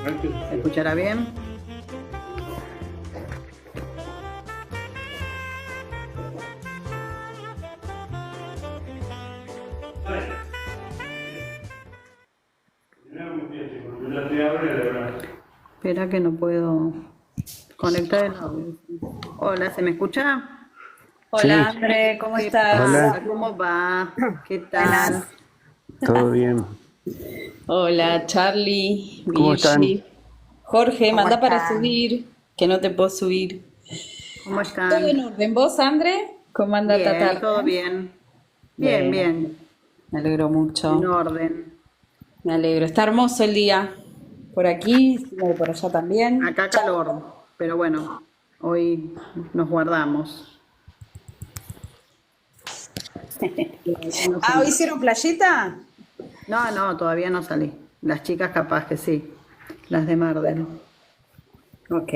¿Se escuchará bien? Espera que no puedo conectar el audio. Hola, ¿se me escucha? Hola, Sí, André, ¿cómo ¿Qué estás? pasa? hola, ¿Cómo va? ¿Qué tal? Buenas. ¿todo bien? Hola, Charlie, ¿Cómo están? Virgi. Jorge, ¿Cómo manda para están? subir, que no te puedo subir. ¿Cómo ¿Todo en están? orden? ¿Vos, André? ¿Cómo anda esta Bien, tarde? todo bien. Bien, Bueno, bien. me alegro En mucho. orden. Me alegro. Está hermoso el día. Por aquí, y por allá también. Acá calor, pero bueno, hoy nos guardamos. Y algunos Ah, ¿hoy en- hicieron playita? No, no, todavía no salí. Las chicas capaz que sí, las de Marden. Ok.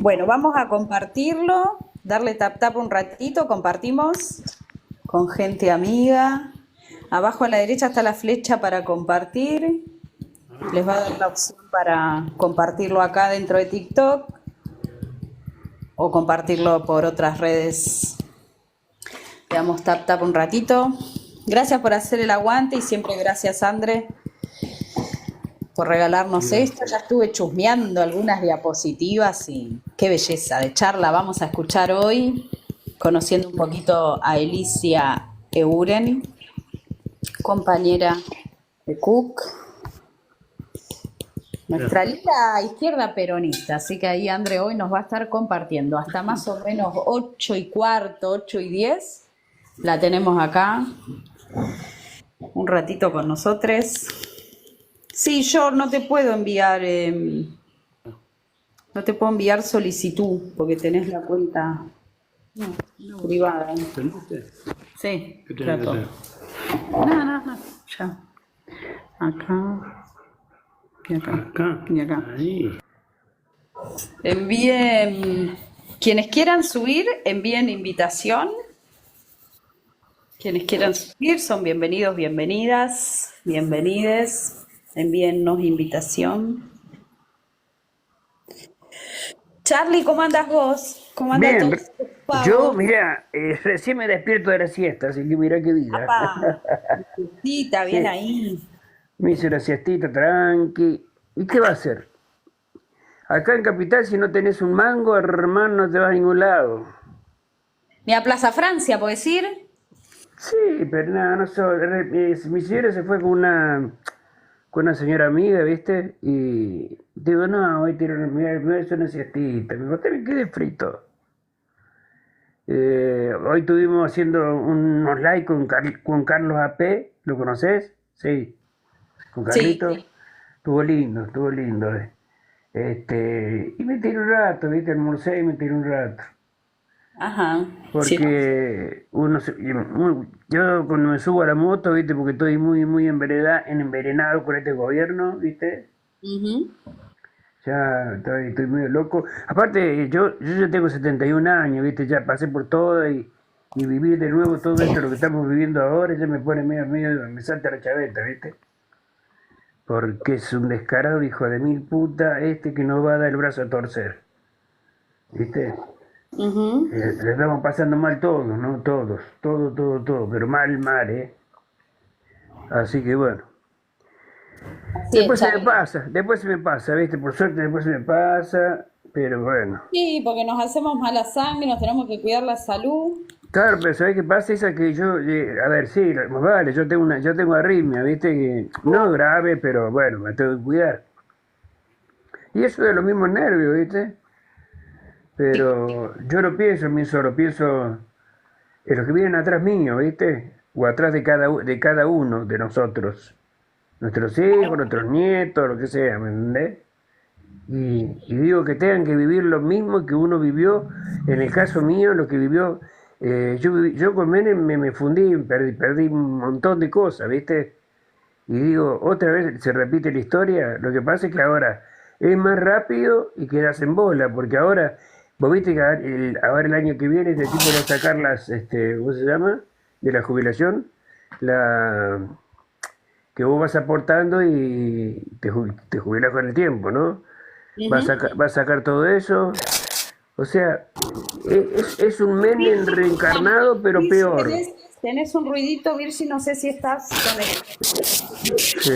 Bueno, vamos a compartirlo, darle tap tap un ratito, compartimos con gente amiga. Abajo a la derecha está la flecha para compartir. Les va a dar la opción para compartirlo acá dentro de TikTok o compartirlo por otras redes. Le damos tap tap un ratito. Gracias por hacer el aguante y siempre gracias, André, por regalarnos esto. Ya estuve chusmeando algunas diapositivas y qué belleza de charla vamos a escuchar hoy, conociendo un poquito a Elicia Euren, compañera de Cook, nuestra lila izquierda peronista. Así que ahí André hoy nos va a estar compartiendo hasta más o menos 8:15, 8:10. La tenemos acá un ratito con nosotros. Sí, yo no te puedo enviar no te puedo enviar solicitud porque tenés la cuenta privada. Sí, ¿Qué tenés que trato. hacer? No, no, no, ya. Acá y acá Acá, y acá. ahí. Envíen, quienes quieran subir, envíen invitación. Quienes quieran subir son bienvenidos, bienvenidas, bienvenides. Envíennos invitación. Charlie, ¿cómo andas vos? ¿Cómo anda Bien, tu yo, pavo? mira, recién me despierto de la siesta, así que mira qué vida. ¡Apa! Está bien Sí, ahí. me hice una siestita tranqui. ¿Y qué va a hacer? Acá en Capital, si no tenés un mango, hermano, no te vas a ningún lado. Ni a Plaza Francia, ¿puedo decir? Sí, pero nada, no sé. Mi señora se fue con una señora amiga, ¿viste? Y digo, no, hoy me voy a hacer una siestita. Me dijo, te quedé frito. Hoy estuvimos haciendo unos likes con Carlos AP, ¿lo conoces? Sí, con Sí. Carlito. Estuvo lindo. Y me tiré un rato, ¿viste? Almorcé y me tiré un rato. Ajá. Sí. Porque yo cuando me subo a la moto, ¿viste? Porque estoy muy envenenado con este gobierno, ¿viste? Ujú. Ya estoy medio loco. Aparte, yo ya tengo 71 años, ¿viste? Ya pasé por todo y vivir de nuevo todo esto, lo que estamos viviendo ahora, ya me pone me salta la chaveta, ¿viste? Porque es un descarado hijo de mil puta este que no va a dar el brazo a torcer, ¿viste? Ujú. Le estamos pasando mal todos, ¿no? Todos, todo, pero mal, ¿eh? Así que bueno. Así es, Charlie. Después se me pasa, ¿viste? Por suerte después se me pasa, pero bueno. Sí, porque nos hacemos mala sangre, nos tenemos que cuidar la salud. Claro, pero ¿sabés qué pasa? Esa que yo, a ver, sí, más vale, yo tengo arritmia, ¿viste? Que no grave, pero bueno, me tengo que cuidar. Y eso de los mismos nervios, ¿viste? Pero yo no pienso en mí solo, pienso en los que vienen atrás mío, ¿viste? O atrás de cada uno de nosotros. Nuestros hijos, nuestros nietos, lo que sea, ¿me entendés? Y digo que tengan que vivir lo mismo que uno vivió, en el caso mío, lo que vivió, yo con Menem me fundí, perdí un montón de cosas, ¿viste? Y digo, otra vez se repite la historia, lo que pasa es que ahora es más rápido y quedas en bola, porque ahora, vos viste que ahora el año que viene este tipo va a sacar ¿cómo se llama? De la jubilación, la, que vos vas aportando y te jubilas con el tiempo, ¿no? Vas a sacar todo eso. O sea, es un Menem reencarnado, pero Virgi, peor. tenés un ruidito, Virgi, no sé si estás Sí.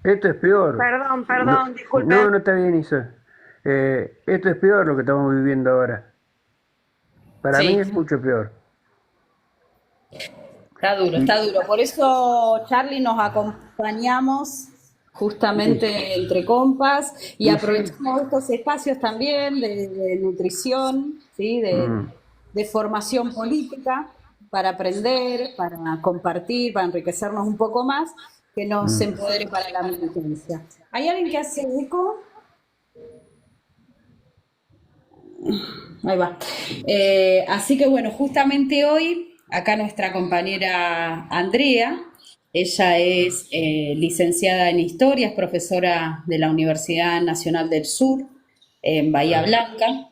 Esto es peor. No, Perdón, no, disculpen. no está bien, Isa. Esto es peor lo que estamos viviendo ahora. Para mí Sí, es mucho peor. está duro, está duro. Por eso, Charlie, nos acompañamos justamente entre compas y Y sí. aprovechamos estos espacios también de nutrición, ¿sí? Mm, De formación política para aprender, para compartir, para enriquecernos un poco más, que nos mm. empodere para la militancia. ¿Hay alguien que hace eco? Ahí va. Así que bueno, justamente hoy, acá nuestra compañera Andrea, ella es licenciada en Historia, es profesora de la Universidad Nacional del Sur, en Bahía Blanca,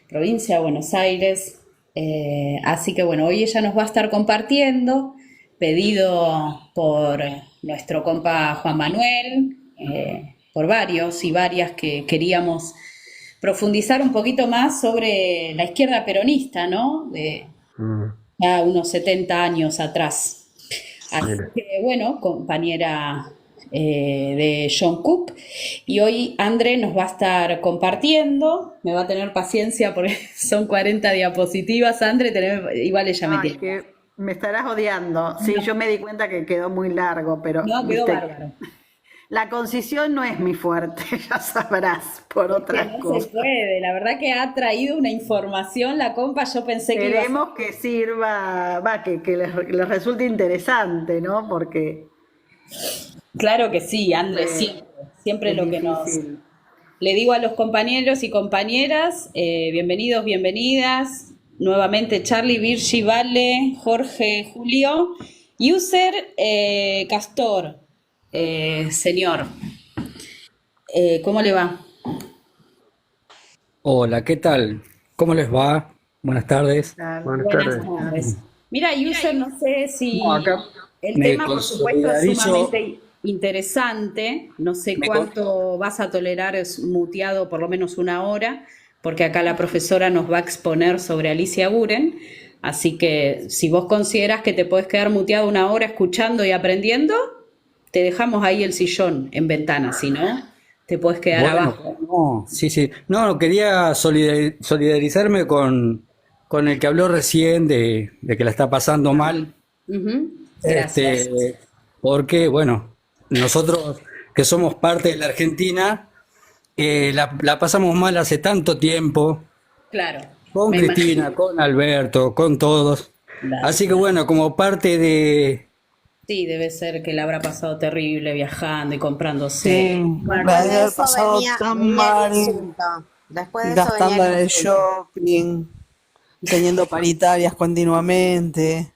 provincia de Buenos Aires. Así que bueno, hoy ella nos va a estar compartiendo, pedido por nuestro compa Juan Manuel, por varios y varias que queríamos profundizar un poquito más sobre la izquierda peronista, ¿no? De Mm, ya unos 70 años atrás. Así mira. que, bueno, compañera de John Cook, y hoy André nos va a estar compartiendo, me va a tener paciencia porque son 40 diapositivas, André, igual ella me Ay, tiene. que me estarás odiando. Sí, yo me di cuenta que quedó muy largo, pero No, quedó viste, bárbaro. la concisión no es mi fuerte, ya sabrás, por Es que otras no se cosas. puede, la verdad que ha traído una información la compa, yo pensé que iba a ser. Esperemos que sirva, que les resulte interesante, ¿no? Porque Claro que sí, Andrés, siempre siempre, siempre es lo que nos. difícil. Le digo a los compañeros y compañeras, bienvenidos, bienvenidas. Nuevamente Charlie, Virgi, Vale, Jorge, Julio. User Castor, señor. ¿Cómo le va? Hola, ¿qué tal? ¿Cómo les va? Buenas tardes. Buenas Buenas tardes. tardes. Mira, User, no sé No, si acá el me tema, por supuesto, es consolidarizo, sumamente interesante. No sé me con- cuánto vas a tolerar es muteado, por lo menos una hora, porque acá la profesora nos va a exponer sobre Alicia Buren. Así que si vos consideras que te podés quedar muteado una hora escuchando y aprendiendo, te dejamos ahí el sillón en ventana, si no, te podés quedar bueno, abajo. no, sí, sí. No, quería solidarizarme con el que habló recién de que la está pasando mal. Ujú. Gracias. Este, porque, bueno, nosotros que somos parte de la Argentina, la pasamos mal hace tanto tiempo, Claro, con me imagino. Cristina, con Alberto, con todos. Dale. Así que bueno, como parte de, Sí, debe ser que le habrá pasado terrible viajando y comprándose. Sí, Bueno, la Después debe de haber eso pasado tan venía el mal, insulto. Después de eso venía gastando el en el insulto. shopping, teniendo paritarias continuamente.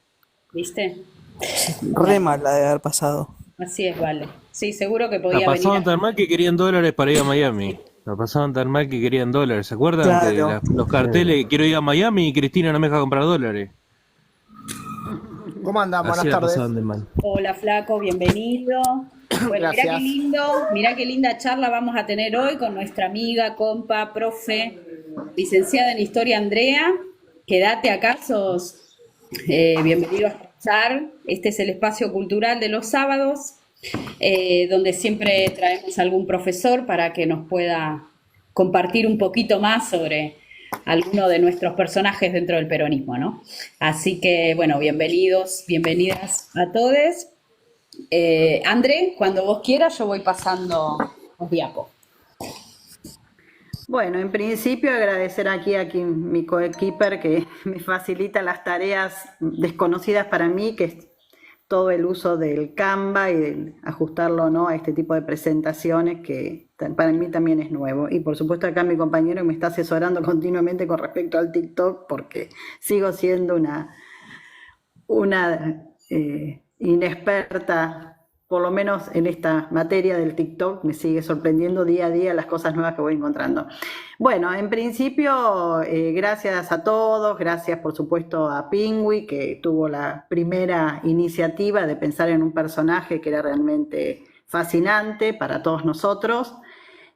¿viste? Re Bueno, mal la debe haber pasado. así es, vale. Sí, seguro que La podía venir pasaban a... tan mal que querían dólares para ir a Miami. La pasaban tan mal que querían dólares. ¿Se acuerdan que Claro. los Sí. carteles, quiero ir a Miami y Cristina no me deja comprar dólares? ¿Cómo andan? Así Buenas la tardes. pasaban de mal. Hola, flaco, bienvenido. Bueno, mirá qué Gracias. lindo, mirá qué linda charla vamos a tener hoy con nuestra amiga, compa, profe, licenciada en Historia, Andrea. Quédate acá, sos bienvenido a escuchar. Este es el espacio cultural de los sábados, donde siempre traemos algún profesor para que nos pueda compartir un poquito más sobre alguno de nuestros personajes dentro del peronismo, ¿no? Así que, bueno, bienvenidos, bienvenidas a todos. André, cuando vos quieras, yo voy pasando los diapos. Bueno, en principio agradecer aquí mi coequiper que me facilita las tareas desconocidas para mí, que es todo el uso del Canva y de ajustarlo, ¿no?, a este tipo de presentaciones que para mí también es nuevo. Y por supuesto acá mi compañero que me está asesorando continuamente con respecto al TikTok porque sigo siendo una inexperta por lo menos en esta materia del TikTok, me sigue sorprendiendo día a día las cosas nuevas que voy encontrando. Bueno, en principio, gracias a todos, gracias por supuesto a Pingüi, que tuvo la primera iniciativa de pensar en un personaje que era realmente fascinante para todos nosotros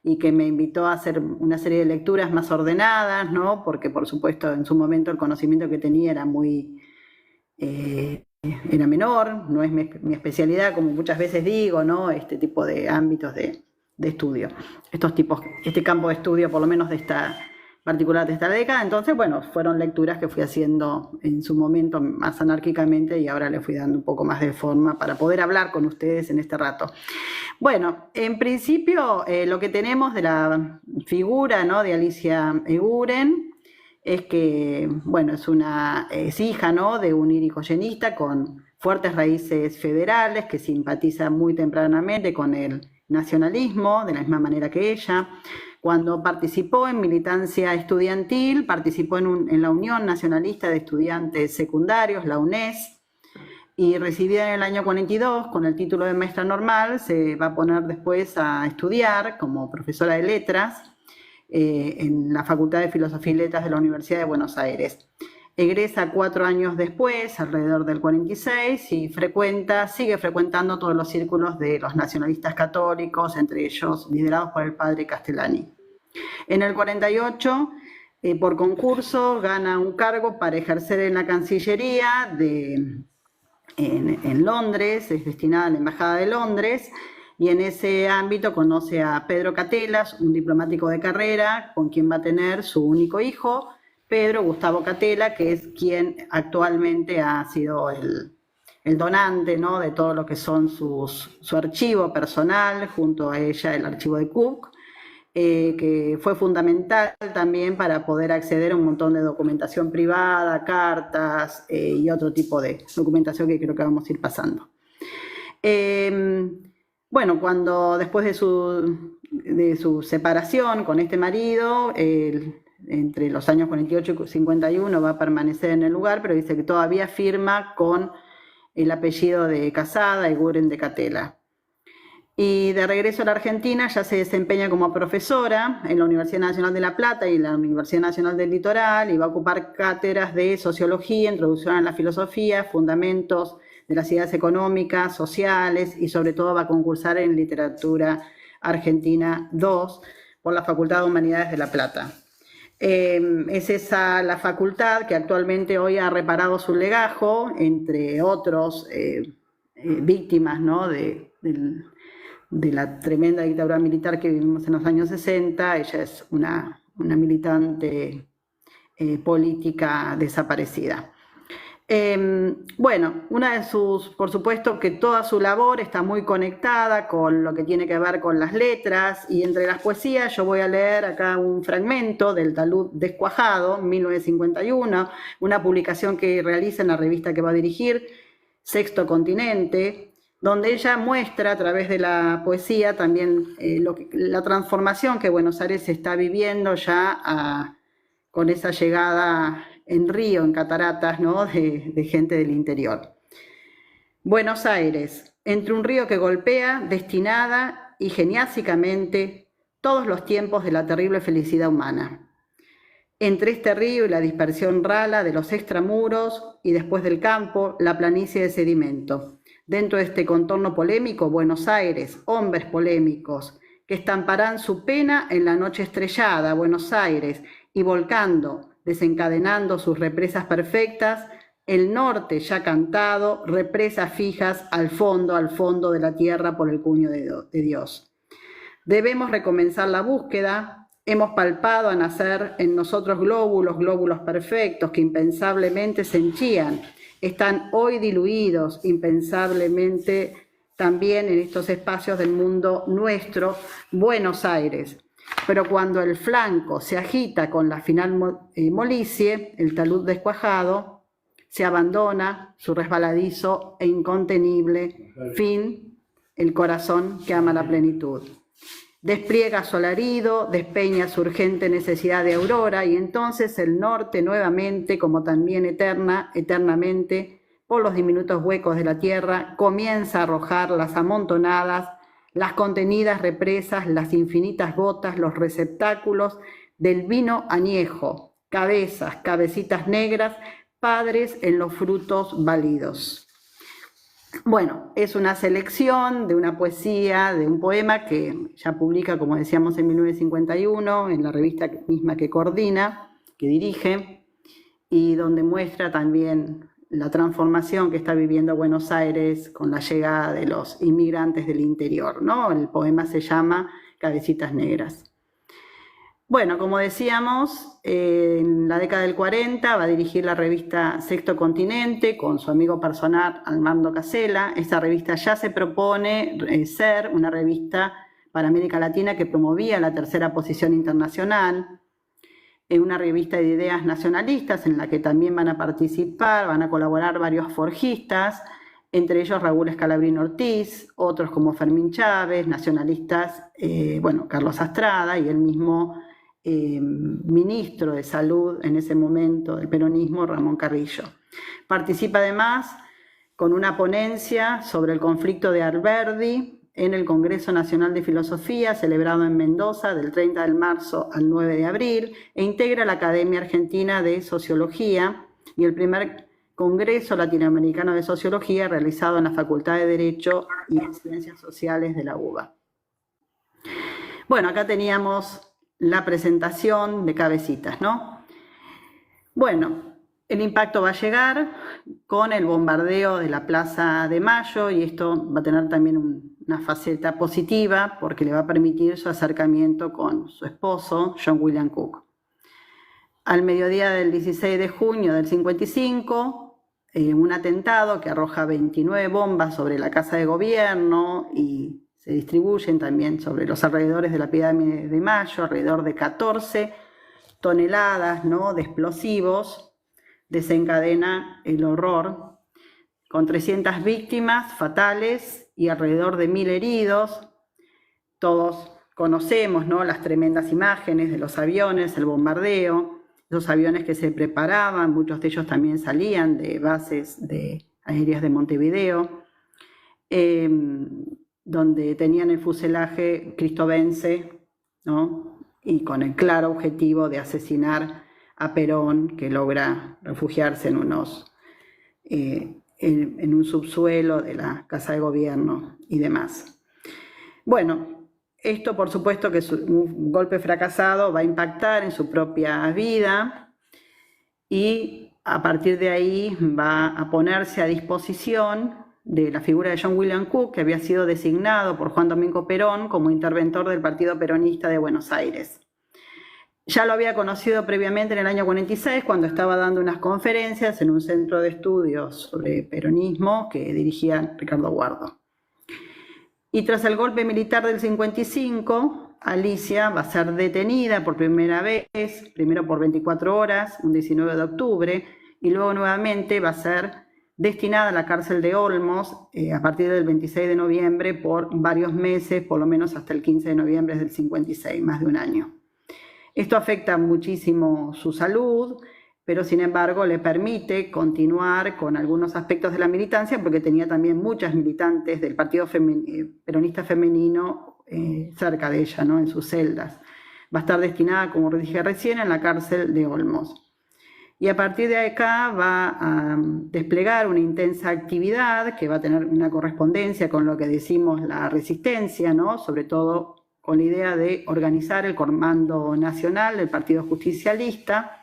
y que me invitó a hacer una serie de lecturas más ordenadas, ¿no? Porque por supuesto en su momento el conocimiento que tenía era muy... era menor, no es mi especialidad, como muchas veces digo, ¿no? Este tipo de ámbitos de estudio, este campo de estudio, por lo menos de esta particular de esta década. Entonces, bueno, fueron lecturas que fui haciendo en su momento más anárquicamente y ahora le fui dando un poco más de forma para poder hablar con ustedes en este rato. Bueno, en principio lo que tenemos de la figura, ¿no?, de Alicia Eguren es que, bueno, es hija, ¿no?, de un irigoyenista con fuertes raíces federales, que simpatiza muy tempranamente con el nacionalismo, de la misma manera que ella. Cuando participó en militancia estudiantil, participó en la Unión Nacionalista de Estudiantes Secundarios, la UNES, y recibida en el año 42 con el título de maestra normal, se va a poner después a estudiar como profesora de letras en la Facultad de Filosofía y Letras de la Universidad de Buenos Aires. Egresa 4 años después, alrededor del 46, y sigue frecuentando todos los círculos de los nacionalistas católicos, entre ellos liderados por el padre Castellani. En el 48, por concurso, gana un cargo para ejercer en la Cancillería en Londres, es destinada a la Embajada de Londres, y en ese ámbito conoce a Pedro Catelas, un diplomático de carrera, con quien va a tener su único hijo, Pedro Gustavo Catela, que es quien actualmente ha sido el donante, ¿no?, de todo lo que son su archivo personal, junto a ella el archivo de Cook, que fue fundamental también para poder acceder a un montón de documentación privada, cartas y otro tipo de documentación que creo que vamos a ir pasando. Bueno, después de su separación con este marido, entre los años 48 y 51 va a permanecer en el lugar, pero dice que todavía firma con el apellido de casada, Eguren de Catela. Y de regreso a la Argentina ya se desempeña como profesora en la Universidad Nacional de La Plata y la Universidad Nacional del Litoral, y va a ocupar cátedras de sociología, introducción a la filosofía, fundamentos de las ideas económicas, sociales, y sobre todo va a concursar en literatura argentina 2 por la Facultad de Humanidades de La Plata. Es esa la facultad que actualmente hoy ha reparado su legajo, entre otros víctimas, ¿no?, de la tremenda dictadura militar que vivimos en los años 60. Ella es una militante política desaparecida. Bueno, por supuesto que toda su labor está muy conectada con lo que tiene que ver con las letras, y entre las poesías yo voy a leer acá un fragmento del Talud Descuajado, 1951, una publicación que realiza en la revista que va a dirigir, Sexto Continente, donde ella muestra a través de la poesía también la transformación que Buenos Aires está viviendo ya con esa llegada en río, en cataratas, ¿no?, de gente del interior. Buenos Aires, entre un río que golpea, destinada y geniásicamente todos los tiempos de la terrible felicidad humana. Entre este río y la dispersión rala de los extramuros, y después del campo, la planicie de sedimento. Dentro de este contorno polémico, Buenos Aires, hombres polémicos, que estamparán su pena en la noche estrellada, Buenos Aires, y volcando, desencadenando sus represas perfectas, el norte ya cantado, represas fijas al fondo de la tierra por el puño de Dios. Debemos recomenzar la búsqueda. Hemos palpado a nacer en nosotros glóbulos perfectos que impensablemente se henchían. Están hoy diluidos impensablemente también en estos espacios del mundo nuestro, Buenos Aires. Pero cuando el flanco se agita con la final molicie, el talud descuajado, se abandona su resbaladizo e incontenible fin, el corazón que ama la plenitud. Despliega su alarido, despeña su urgente necesidad de aurora, y entonces el norte nuevamente, como también eternamente, por los diminutos huecos de la tierra, comienza a arrojar las amontonadas, las contenidas represas, las infinitas gotas, los receptáculos del vino añejo, cabezas, cabecitas negras, padres en los frutos válidos. Bueno, es una selección de una poesía, de un poema que ya publica, como decíamos, en 1951, en la revista misma que coordina, que dirige, y donde muestra también la transformación que está viviendo Buenos Aires con la llegada de los inmigrantes del interior, ¿no? El poema se llama Cabecitas Negras. Bueno, como decíamos, en la década del 40 va a dirigir la revista Sexto Continente con su amigo personal Armando Casella. Esta revista ya se propone ser una revista para América Latina que promovía la tercera posición internacional, una revista de ideas nacionalistas en la que también van a participar, van a colaborar varios forjistas, entre ellos Raúl Escalabrín Ortiz, otros como Fermín Chávez, nacionalistas, Carlos Astrada y el mismo ministro de Salud en ese momento del peronismo, Ramón Carrillo. Participa además con una ponencia sobre el conflicto de Alberdi en el Congreso Nacional de Filosofía, celebrado en Mendoza del 30 de marzo al 9 de abril, e integra la Academia Argentina de Sociología y el primer Congreso Latinoamericano de Sociología realizado en la Facultad de Derecho y en Ciencias Sociales de la UBA. Bueno, acá teníamos la presentación de Cabecitas, ¿no? Bueno, el impacto va a llegar con el bombardeo de la Plaza de Mayo y esto va a tener también una faceta positiva porque le va a permitir su acercamiento con su esposo, John William Cook. Al mediodía del 16 de junio del 55, un atentado que arroja 29 bombas sobre la Casa de Gobierno y se distribuyen también sobre los alrededores de la Pirámide de Mayo, alrededor de 14 toneladas, ¿no?, de explosivos, desencadena el horror, con 300 víctimas fatales y alrededor de 1000 heridos. Todos conocemos, ¿no?, las tremendas imágenes de los aviones, el bombardeo, esos aviones que se preparaban, muchos de ellos también salían de bases aéreas de Montevideo, donde tenían el fuselaje cristobense, ¿no?, y con el claro objetivo de asesinar a Perón, que logra refugiarse en un subsuelo de la Casa de Gobierno y demás. Bueno, esto por supuesto que es un golpe fracasado, va a impactar en su propia vida y a partir de ahí va a ponerse a disposición de la figura de John William Cook, que había sido designado por Juan Domingo Perón como interventor del Partido Peronista de Buenos Aires. Ya lo había conocido previamente en el año 46, cuando estaba dando unas conferencias en un centro de estudios sobre peronismo que dirigía Ricardo Guardo. Y tras el golpe militar del 55, Alicia va a ser detenida por primera vez, primero por 24 horas, un 19 de octubre, y luego nuevamente va a ser destinada a la cárcel de Olmos a partir del 26 de noviembre por varios meses, por lo menos hasta el 15 de noviembre del 56, más de un año. Esto afecta muchísimo su salud, pero sin embargo le permite continuar con algunos aspectos de la militancia porque tenía también muchas militantes del Partido Peronista Femenino cerca de ella, ¿no?, en sus celdas. Va a estar destinada, como dije recién, en la cárcel de Olmos. Y a partir de acá va a desplegar una intensa actividad que va a tener una correspondencia con lo que decimos la resistencia, ¿no?, sobre todo con la idea de organizar el Comando Nacional del Partido Justicialista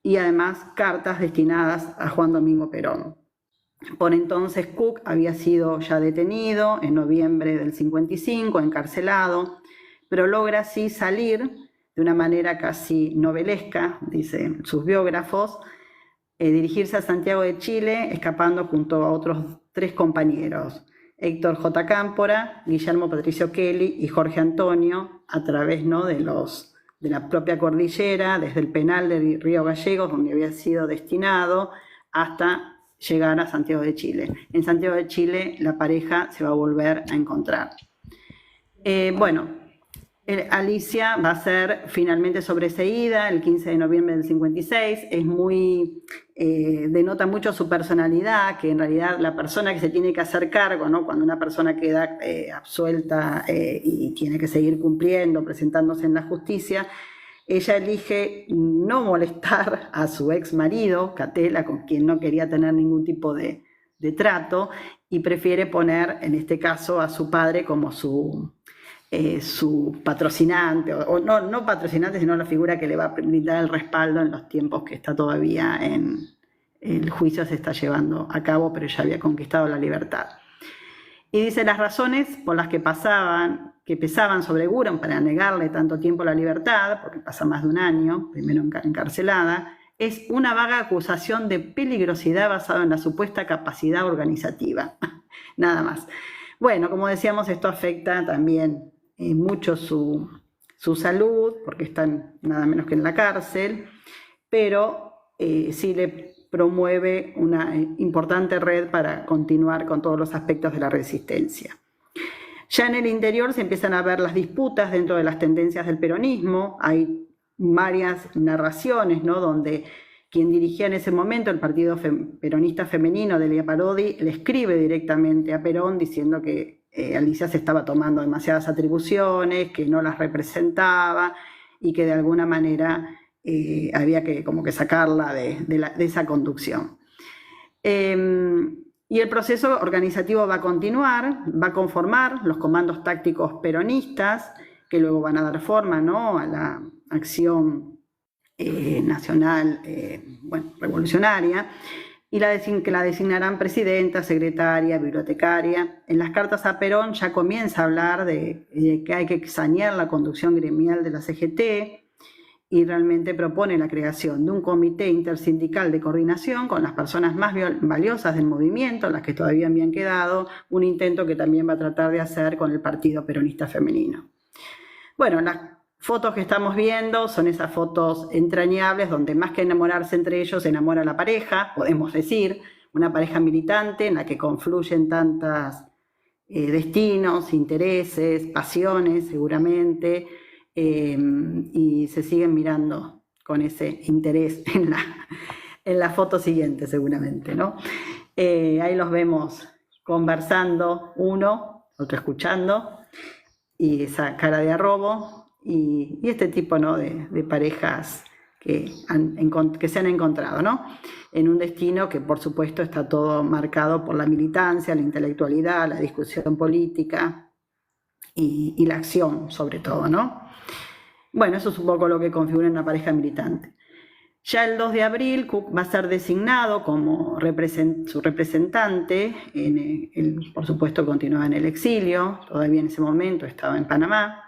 y además cartas destinadas a Juan Domingo Perón. Por entonces Cook había sido ya detenido en noviembre del 55, encarcelado, pero logra así salir de una manera casi novelesca, dicen sus biógrafos, dirigirse a Santiago de Chile, escapando junto a otros 3 compañeros, Héctor J. Cámpora, Guillermo Patricio Kelly y Jorge Antonio, a través, ¿no?, de la propia cordillera, desde el penal de Río Gallegos, donde había sido destinado, hasta llegar a Santiago de Chile. En Santiago de Chile la pareja se va a volver a encontrar. Alicia va a ser finalmente sobreseída el 15 de noviembre del 56, es muy, denota mucho su personalidad, que en realidad la persona que se tiene que hacer cargo, ¿no? Cuando una persona queda absuelta y tiene que seguir cumpliendo, presentándose en la justicia, ella elige no molestar a su ex marido, Catela, con quien no quería tener ningún tipo de trato, y prefiere poner, en este caso, a su padre como su patrocinante, o no patrocinante, sino la figura que le va a brindar el respaldo en los tiempos que está todavía el juicio se está llevando a cabo, pero ya había conquistado la libertad. Y dice, las razones por las que pesaban sobre Guron para negarle tanto tiempo la libertad, porque pasa más de un año, primero encarcelada, es una vaga acusación de peligrosidad basada en la supuesta capacidad organizativa. Nada más. Bueno, como decíamos, esto afecta también mucho su salud, porque están nada menos que en la cárcel, pero sí le promueve una importante red para continuar con todos los aspectos de la resistencia. Ya en el interior se empiezan a ver las disputas dentro de las tendencias del peronismo, hay varias narraciones, ¿no?, donde quien dirigía en ese momento el Partido Peronista Femenino, Delia Parodi, le escribe directamente a Perón diciendo que Alicia se estaba tomando demasiadas atribuciones, que no las representaba y que de alguna manera había que como que sacarla de esa conducción. Y el proceso organizativo va a continuar, va a conformar los comandos tácticos peronistas, que luego van a dar forma, ¿no?, a la acción nacional revolucionaria, y que la designarán presidenta, secretaria, bibliotecaria. En las cartas a Perón ya comienza a hablar de que hay que sanear la conducción gremial de la CGT, y realmente propone la creación de un comité intersindical de coordinación con las personas más valiosas del movimiento, las que todavía habían quedado, un intento que también va a tratar de hacer con el Partido Peronista Femenino. Bueno, las fotos que estamos viendo son esas fotos entrañables donde más que enamorarse entre ellos se enamora la pareja, podemos decir, una pareja militante en la que confluyen tantos destinos, intereses, pasiones seguramente, y se siguen mirando con ese interés en la foto siguiente seguramente, ¿no? Ahí los vemos conversando, uno, otro escuchando, y esa cara de arrobo, y este tipo, ¿no?, de parejas que se han encontrado, ¿no?, en un destino que por supuesto está todo marcado por la militancia, la intelectualidad, la discusión política y la acción sobre todo, ¿no? Bueno, eso es un poco lo que configura una pareja militante. Ya el 2 de abril Cook va a ser designado como su representante, por supuesto continuaba en el exilio, todavía en ese momento estaba en Panamá,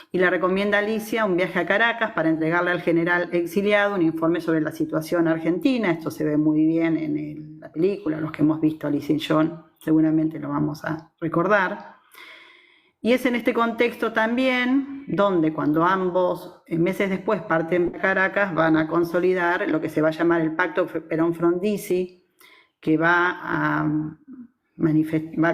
y le recomienda a Alicia un viaje a Caracas para entregarle al general exiliado un informe sobre la situación argentina. Esto se ve muy bien en la película, los que hemos visto Alicia y John seguramente lo vamos a recordar. Y es en este contexto también donde cuando ambos meses después parten a Caracas van a consolidar lo que se va a llamar el Pacto Perón-Frondizi, que va a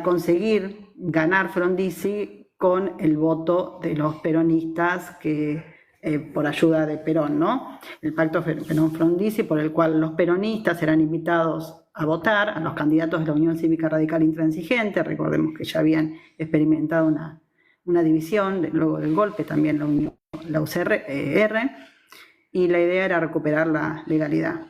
conseguir ganar Frondizi con el voto de los peronistas por ayuda de Perón, ¿no? El Pacto Perón-Frondizi, por el cual los peronistas serán invitados a votar a los candidatos de la Unión Cívica Radical Intransigente. Recordemos que ya habían experimentado una división luego del golpe, también la UCR, y la idea era recuperar la legalidad.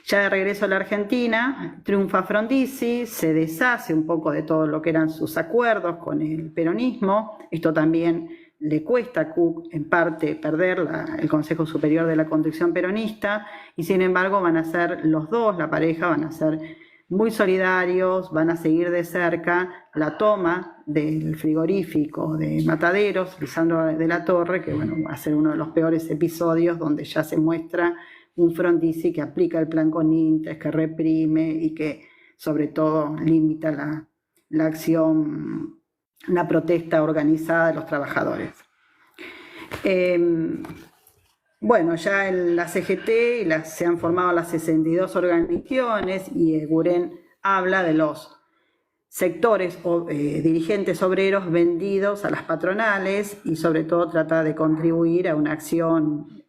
Ya de regreso a la Argentina, triunfa Frondizi, se deshace un poco de todo lo que eran sus acuerdos con el peronismo. Esto también le cuesta a Cook en parte perder el Consejo Superior de la Conducción Peronista, y sin embargo van a ser los dos, la pareja, van a ser muy solidarios, van a seguir de cerca la toma del frigorífico de Mataderos, Lisandro de la Torre, que bueno, va a ser uno de los peores episodios donde ya se muestra un Frondizi que aplica el plan Conintes, que reprime y que sobre todo limita la acción, la protesta organizada de los trabajadores. Bueno, ya en la CGT se han formado las 62 organizaciones y Guren habla de los sectores o dirigentes obreros vendidos a las patronales y sobre todo trata de contribuir a una acción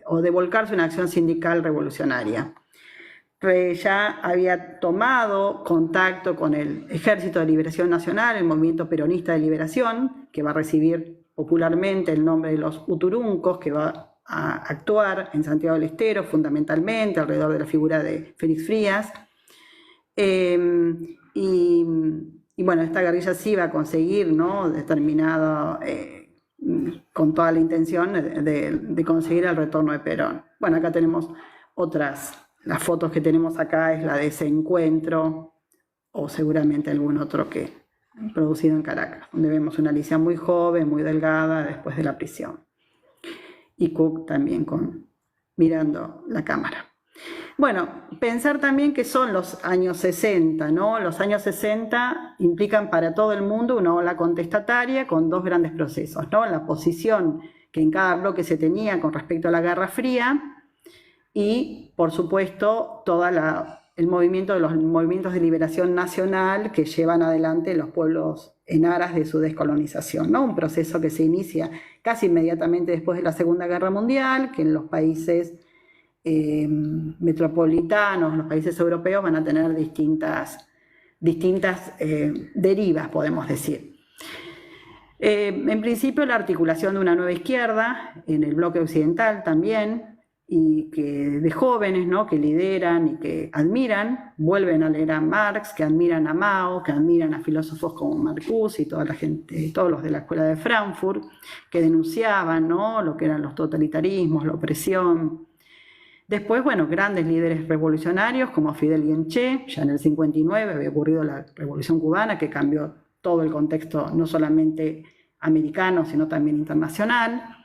o de volcarse a una acción sindical revolucionaria. Ya había tomado contacto con el Ejército de Liberación Nacional, el Movimiento Peronista de Liberación, que va a recibir popularmente el nombre de los Uturuncos, que va a actuar en Santiago del Estero fundamentalmente alrededor de la figura de Félix Frías. Y bueno, esta guerrilla sí va a conseguir, ¿no?, determinado, con toda la intención de conseguir el retorno de Perón. Bueno, acá tenemos las fotos que tenemos acá es la de ese encuentro, o seguramente algún otro que producido en Caracas, donde vemos una Alicia muy joven, muy delgada, después de la prisión. Y Cook también mirando la cámara. Bueno, pensar también que son los años 60, ¿no? Los años 60 implican para todo el mundo una ola contestataria con dos grandes procesos, ¿no? La posición que en cada bloque se tenía con respecto a la Guerra Fría y, por supuesto, el movimiento de los movimientos de liberación nacional que llevan adelante los pueblos en aras de su descolonización, ¿no? Un proceso que se inicia casi inmediatamente después de la Segunda Guerra Mundial, que en los países metropolitanos, los países europeos van a tener distintas derivas, podemos decir. En principio, la articulación de una nueva izquierda en el bloque occidental también, y que de jóvenes, ¿no?, que lideran y que admiran, vuelven a leer a Marx, que admiran a Mao, que admiran a filósofos como Marcuse y toda la gente, todos los de la Escuela de Frankfurt, que denunciaban, ¿no?, lo que eran los totalitarismos, la opresión. Después, bueno, grandes líderes revolucionarios como Fidel Guinché, ya en el 59 había ocurrido la Revolución Cubana, que cambió todo el contexto, no solamente americano, sino también internacional.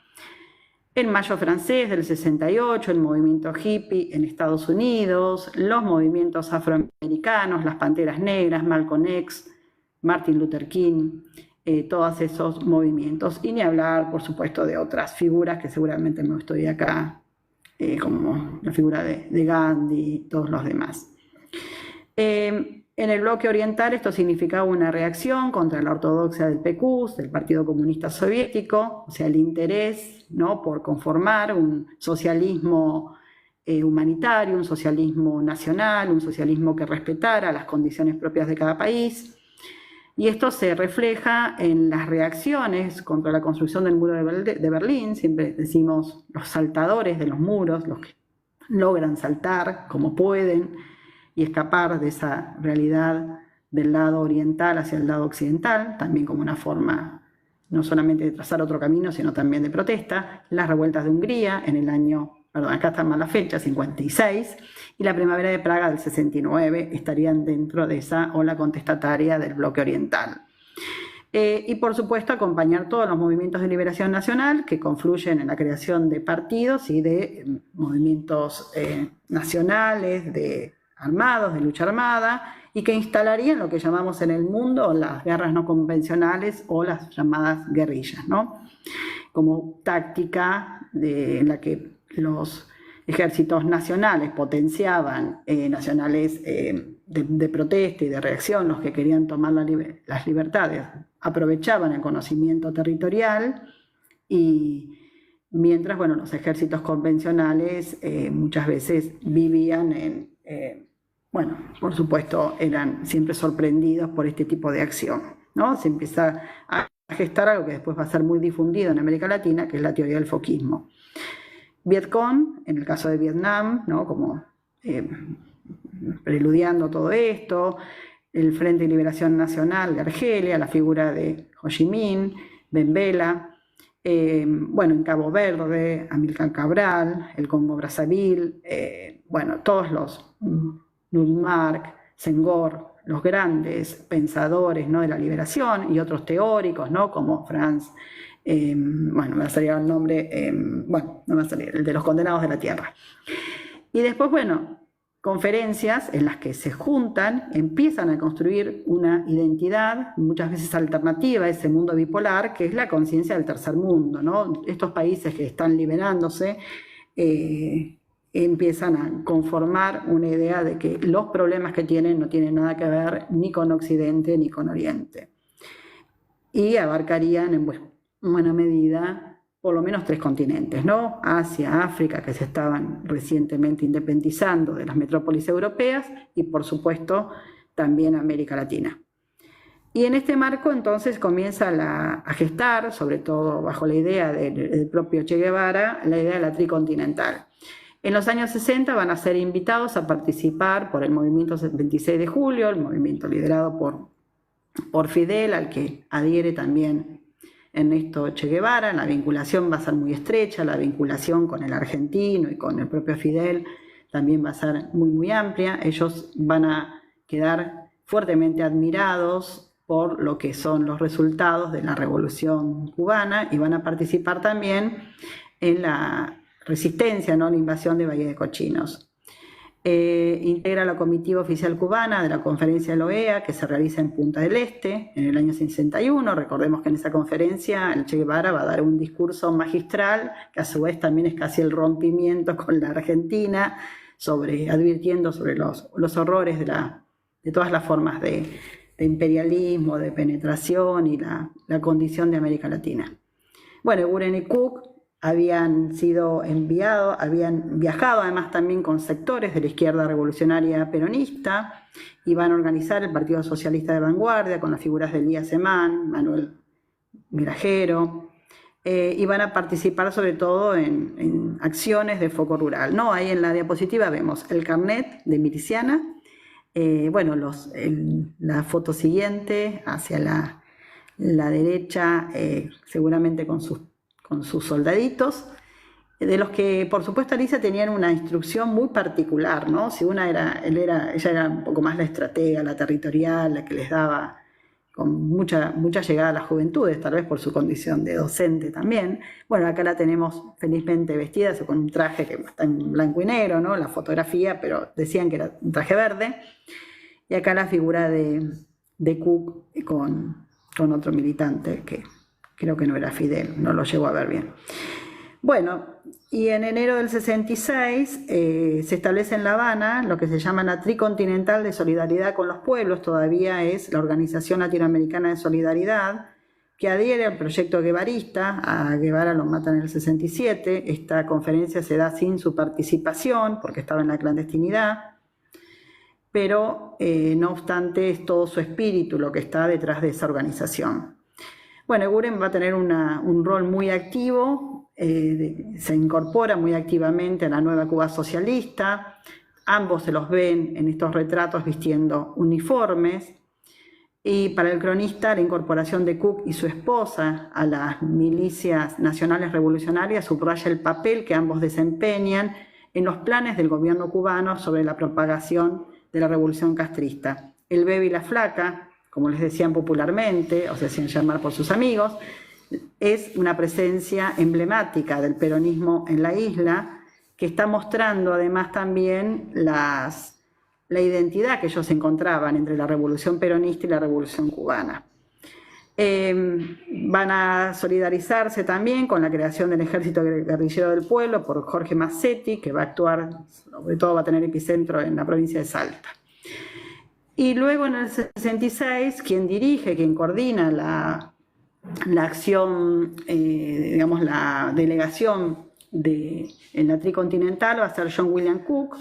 El Mayo francés del 68, el movimiento hippie en Estados Unidos, los movimientos afroamericanos, las Panteras Negras, Malcolm X, Martin Luther King, todos esos movimientos. Y ni hablar, por supuesto, de otras figuras que seguramente no estoy acá, como la figura de Gandhi y todos los demás. En el bloque oriental esto significaba una reacción contra la ortodoxia del PQ, del Partido Comunista Soviético, o sea, el interés, ¿no?, por conformar un socialismo humanitario, un socialismo nacional, un socialismo que respetara las condiciones propias de cada país. Y esto se refleja en las reacciones contra la construcción del muro de Berlín. Siempre decimos los saltadores de los muros, los que logran saltar como pueden y escapar de esa realidad del lado oriental hacia el lado occidental, también como una forma no solamente de trazar otro camino, sino también de protesta. Las revueltas de Hungría en el año, perdón, acá está mal la fecha, 56, y la primavera de Praga del 69 estarían dentro de esa ola contestataria del bloque oriental. Y por supuesto acompañar todos los movimientos de liberación nacional que confluyen en la creación de partidos y de movimientos nacionales, de armados, de lucha armada, y que instalarían lo que llamamos en el mundo las guerras no convencionales o las llamadas guerrillas, ¿no?, como táctica en la que los ejércitos nacionales potenciaban nacionales de protesta y de reacción, los que querían tomar las libertades, aprovechaban el conocimiento territorial, y mientras, bueno, los ejércitos convencionales muchas veces vivían bueno, por supuesto, eran siempre sorprendidos por este tipo de acción, ¿no? Se empieza a gestar algo que después va a ser muy difundido en América Latina, que es la teoría del foquismo. Vietcong, en el caso de Vietnam, ¿no?, como preludiando todo esto, el Frente de Liberación Nacional de Argelia, la figura de Ho Chi Minh, Ben Bella, bueno, en Cabo Verde, Amílcar Cabral, el Congo Brazzaville, bueno, todos los Nuremberg, Senghor, los grandes pensadores, ¿no?, de la liberación, y otros teóricos, ¿no?, como Franz, bueno, me va a salir el nombre, bueno, no me va a salir, el de los condenados de la tierra. Y después, bueno, conferencias en las que se juntan, empiezan a construir una identidad, muchas veces alternativa a ese mundo bipolar, que es la conciencia del tercer mundo, ¿no? Estos países que están liberándose, empiezan a conformar una idea de que los problemas que tienen no tienen nada que ver ni con Occidente ni con Oriente. Y abarcarían en buena medida por lo menos 3 continentes, ¿no? Asia, África, que se estaban recientemente independizando de las metrópolis europeas, y por supuesto también América Latina. Y en este marco entonces comienza a gestar, sobre todo bajo la idea del propio Che Guevara, la idea de la tricontinental. En los años 60 van a ser invitados a participar por el movimiento 26 de julio, el movimiento liderado por Fidel, al que adhiere también Ernesto Che Guevara. La vinculación va a ser muy estrecha, la vinculación con el argentino y con el propio Fidel también va a ser muy, muy amplia. Ellos van a quedar fuertemente admirados por lo que son los resultados de la Revolución Cubana y van a participar también en la resistencia, ¿no?, a la invasión de Valle de Cochinos. Integra la comitiva oficial cubana de la conferencia de la OEA que se realiza en Punta del Este en el año 61. Recordemos que en esa conferencia el Che Guevara va a dar un discurso magistral que a su vez también es casi el rompimiento con la Argentina, advirtiendo sobre los horrores de todas las formas de imperialismo, de penetración y la condición de América Latina. Bueno, Eguren y Cook habían viajado además también con sectores de la izquierda revolucionaria peronista, y van a organizar el Partido Socialista de Vanguardia con las figuras de Elías Semán, Manuel Mirajero, y van a participar sobre todo en acciones de foco rural, ¿no? Ahí en la diapositiva vemos el carnet de miliciana, la foto siguiente hacia la derecha, seguramente con sus soldaditos, de los que por supuesto Alicia tenían una instrucción muy particular, ¿no? Si ella era un poco más la estratega, la territorial, la que les daba con mucha llegada a las juventudes, tal vez por su condición de docente también. Bueno, acá la tenemos felizmente vestida, con un traje que está en blanco y negro, ¿no?, la fotografía, pero decían que era un traje verde. Y acá la figura de Cook con otro militante que creo que no era Fidel, no lo llego a ver bien. Bueno, y en enero del 66 se establece en La Habana lo que se llama la Tricontinental de Solidaridad con los Pueblos, todavía es la Organización Latinoamericana de Solidaridad, que adhiere al proyecto guevarista. A Guevara lo matan en el 67, esta conferencia se da sin su participación porque estaba en la clandestinidad, pero no obstante es todo su espíritu lo que está detrás de esa organización. Bueno, Eguren va a tener un rol muy activo, se incorpora muy activamente a la nueva Cuba socialista. Ambos se los ven en estos retratos vistiendo uniformes. Y para el cronista, la incorporación de Cook y su esposa a las milicias nacionales revolucionarias subraya el papel que ambos desempeñan en los planes del gobierno cubano sobre la propagación de la revolución castrista. El Bebe y la Flaca, como les decían popularmente, o se hacían llamar por sus amigos, es una presencia emblemática del peronismo en la isla, que está mostrando además también la identidad que ellos encontraban entre la revolución peronista y la revolución cubana. Van a solidarizarse también con la creación del Ejército Guerrillero del Pueblo por Jorge Massetti, que va a actuar, sobre todo va a tener epicentro en la provincia de Salta. Y luego en el 66, quien coordina la acción, la delegación en la Tricontinental va a ser John William Cook.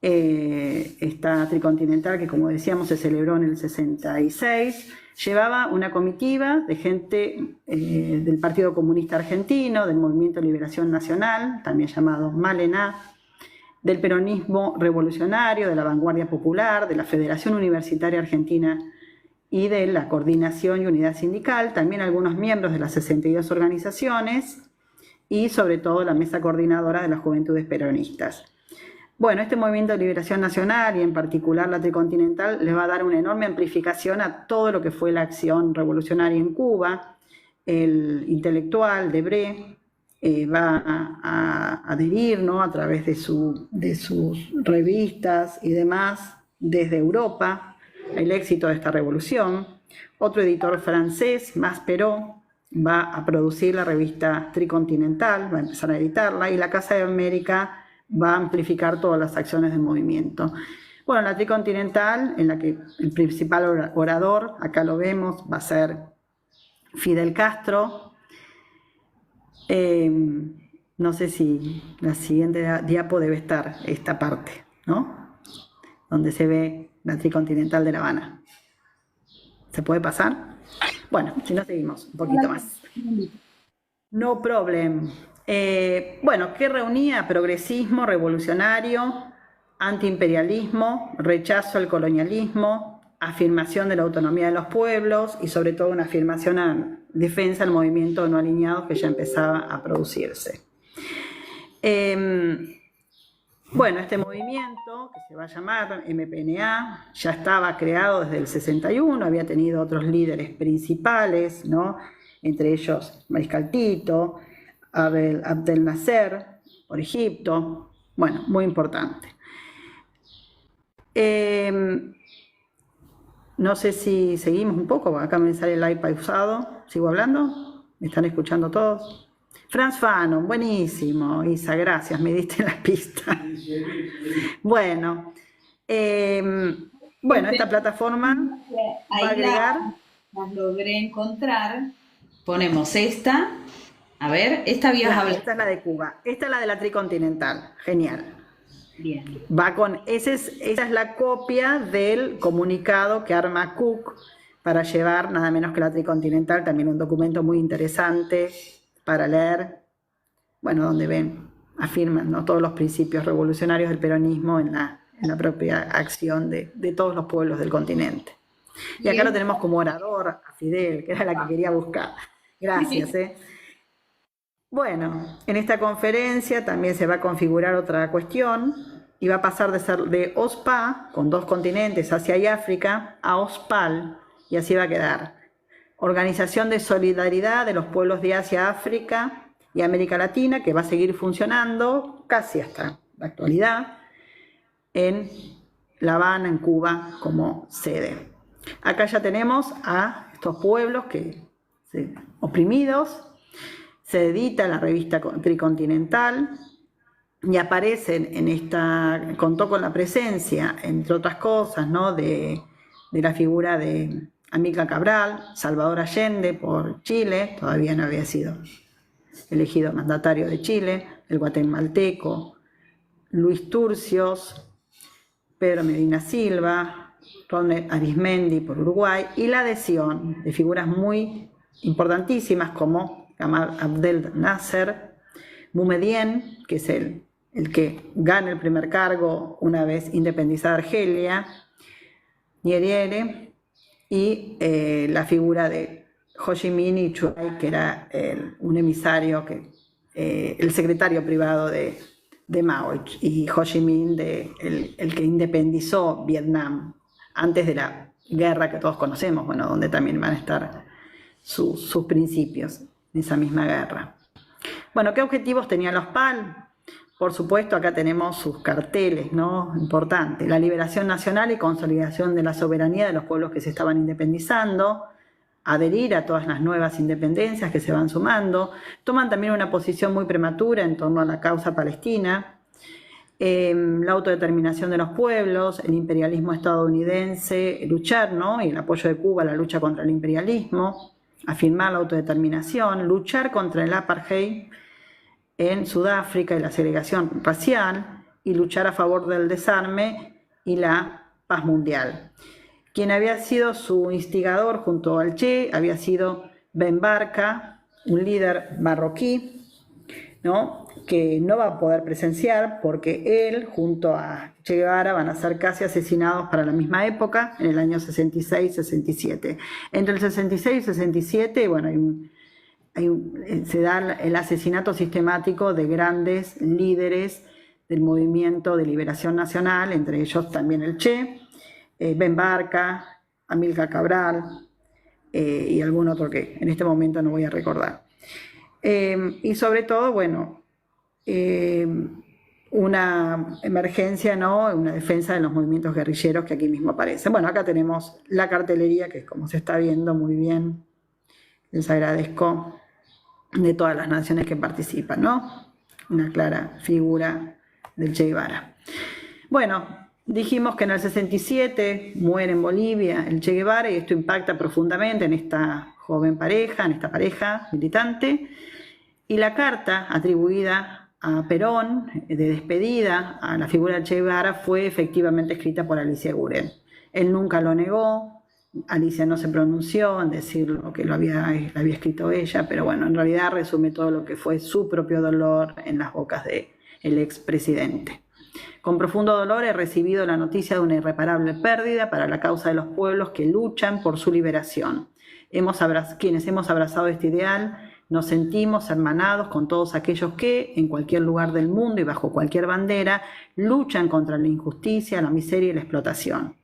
Esta Tricontinental, que como decíamos se celebró en el 66, llevaba una comitiva de gente del Partido Comunista Argentino, del Movimiento de Liberación Nacional, también llamado MALENA, del peronismo revolucionario, de la Vanguardia Popular, de la Federación Universitaria Argentina y de la Coordinación y Unidad Sindical, también algunos miembros de las 62 organizaciones y sobre todo la Mesa Coordinadora de las Juventudes Peronistas. Bueno, este Movimiento de Liberación Nacional y en particular la Tricontinental les va a dar una enorme amplificación a todo lo que fue la acción revolucionaria en Cuba. El intelectual Debré va a adherir, ¿no?, a través de sus revistas y demás desde Europa el éxito de esta revolución. Otro editor francés, Maspero, va a producir la revista Tricontinental, va a empezar a editarla, y la Casa de América va a amplificar todas las acciones del movimiento. Bueno, la tricontinental, en la que el principal orador, acá lo vemos, va a ser Fidel Castro. No sé si la siguiente diapo debe estar esta parte, ¿no? Donde se ve la tricontinental de La Habana. ¿Se puede pasar? Bueno, si no seguimos un poquito más. No problem. Bueno, ¿qué reunía? Progresismo revolucionario, antiimperialismo, rechazo al colonialismo, afirmación de la autonomía de los pueblos y sobre todo una afirmación a defensa del movimiento de no alineados que ya empezaba a producirse. Bueno, este movimiento, que se va a llamar MPNA, ya estaba creado desde el 61, había tenido otros líderes principales, ¿no? Entre ellos Mariscal Tito, Abdel Nasser, por Egipto, bueno, muy importante. No sé si seguimos un poco, acá me sale el iPad usado, ¿sigo hablando? ¿Me están escuchando todos? Franz Fanon, buenísimo, Isa, gracias, me diste la pista. Bueno, esta plataforma va a agregar... Las logré encontrar. Ponemos esta. A ver, esta habías hablado. Esta es la de Cuba, esta es la de la tricontinental, genial. Bien. Esa es la copia del comunicado que arma Cook para llevar nada menos que la tricontinental, también un documento muy interesante para leer, bueno, donde ven, afirman, ¿no?, todos los principios revolucionarios del peronismo en la propia acción de todos los pueblos del continente. Y acá lo tenemos como orador a Fidel, que era la que quería buscar. Gracias. Bueno, en esta conferencia también se va a configurar otra cuestión y va a pasar de ser de OSPA, con 2 continentes, Asia y África, a OSPAL, y así va a quedar. Organización de Solidaridad de los Pueblos de Asia, África y América Latina, que va a seguir funcionando casi hasta la actualidad en La Habana, en Cuba, como sede. Acá ya tenemos a estos pueblos oprimidos. Se edita la revista Tricontinental y aparecen contó con la presencia, entre otras cosas, ¿no?, de la figura de Amílcar Cabral, Salvador Allende por Chile, todavía no había sido elegido mandatario de Chile, el guatemalteco Luis Turcios, Pedro Medina Silva, Ronald Arismendi por Uruguay, y la adhesión de figuras muy importantísimas como Gamal Abdel Nasser, Boumediene, que es el que gana el primer cargo una vez independizada Argelia, Nyerere, y la figura de Ho Chi Minh y Chuai, que era un emisario, el secretario privado de Mao, y Ho Chi Minh, el que independizó Vietnam antes de la guerra que todos conocemos, bueno, donde también van a estar sus principios en esa misma guerra. Bueno, ¿qué objetivos tenían los PAL? Por supuesto, acá tenemos sus carteles, ¿no?, importantes: la liberación nacional y consolidación de la soberanía de los pueblos que se estaban independizando, adherir a todas las nuevas independencias que se van sumando. Toman también una posición muy prematura en torno a la causa palestina, la autodeterminación de los pueblos, el imperialismo estadounidense, luchar, ¿no?, y el apoyo de Cuba a la lucha contra el imperialismo, afirmar la autodeterminación, luchar contra el apartheid en Sudáfrica y la segregación racial, y luchar a favor del desarme y la paz mundial. Quien había sido su instigador junto al Che había sido Ben Barka, un líder marroquí, ¿no?, que no va a poder presenciar porque él junto a Che Guevara van a ser casi asesinados para la misma época, en el año 66-67. Entre el 66 y 67, bueno, se da el asesinato sistemático de grandes líderes del movimiento de liberación nacional, entre ellos también el Che, Ben Barka, Amílcar Cabral y algún otro que en este momento no voy a recordar. Y sobre todo, bueno, una emergencia, ¿no?, una defensa de los movimientos guerrilleros que aquí mismo aparecen. Bueno, acá tenemos la cartelería, que es como se está viendo muy bien, les agradezco, de todas las naciones que participan, ¿no? Una clara figura del Che Guevara. Bueno, dijimos que en el 67 muere en Bolivia el Che Guevara y esto impacta profundamente en esta joven pareja, en esta pareja militante, y la carta atribuida a Perón de despedida a la figura del Che Guevara fue efectivamente escrita por Alicia Guren. Él nunca lo negó, Alicia no se pronunció en decir lo que lo había escrito ella, pero bueno, en realidad resume todo lo que fue su propio dolor en las bocas del expresidente. Con profundo dolor he recibido la noticia de una irreparable pérdida para la causa de los pueblos que luchan por su liberación. Quienes hemos abrazado este ideal, nos sentimos hermanados con todos aquellos que, en cualquier lugar del mundo y bajo cualquier bandera, luchan contra la injusticia, la miseria y la explotación.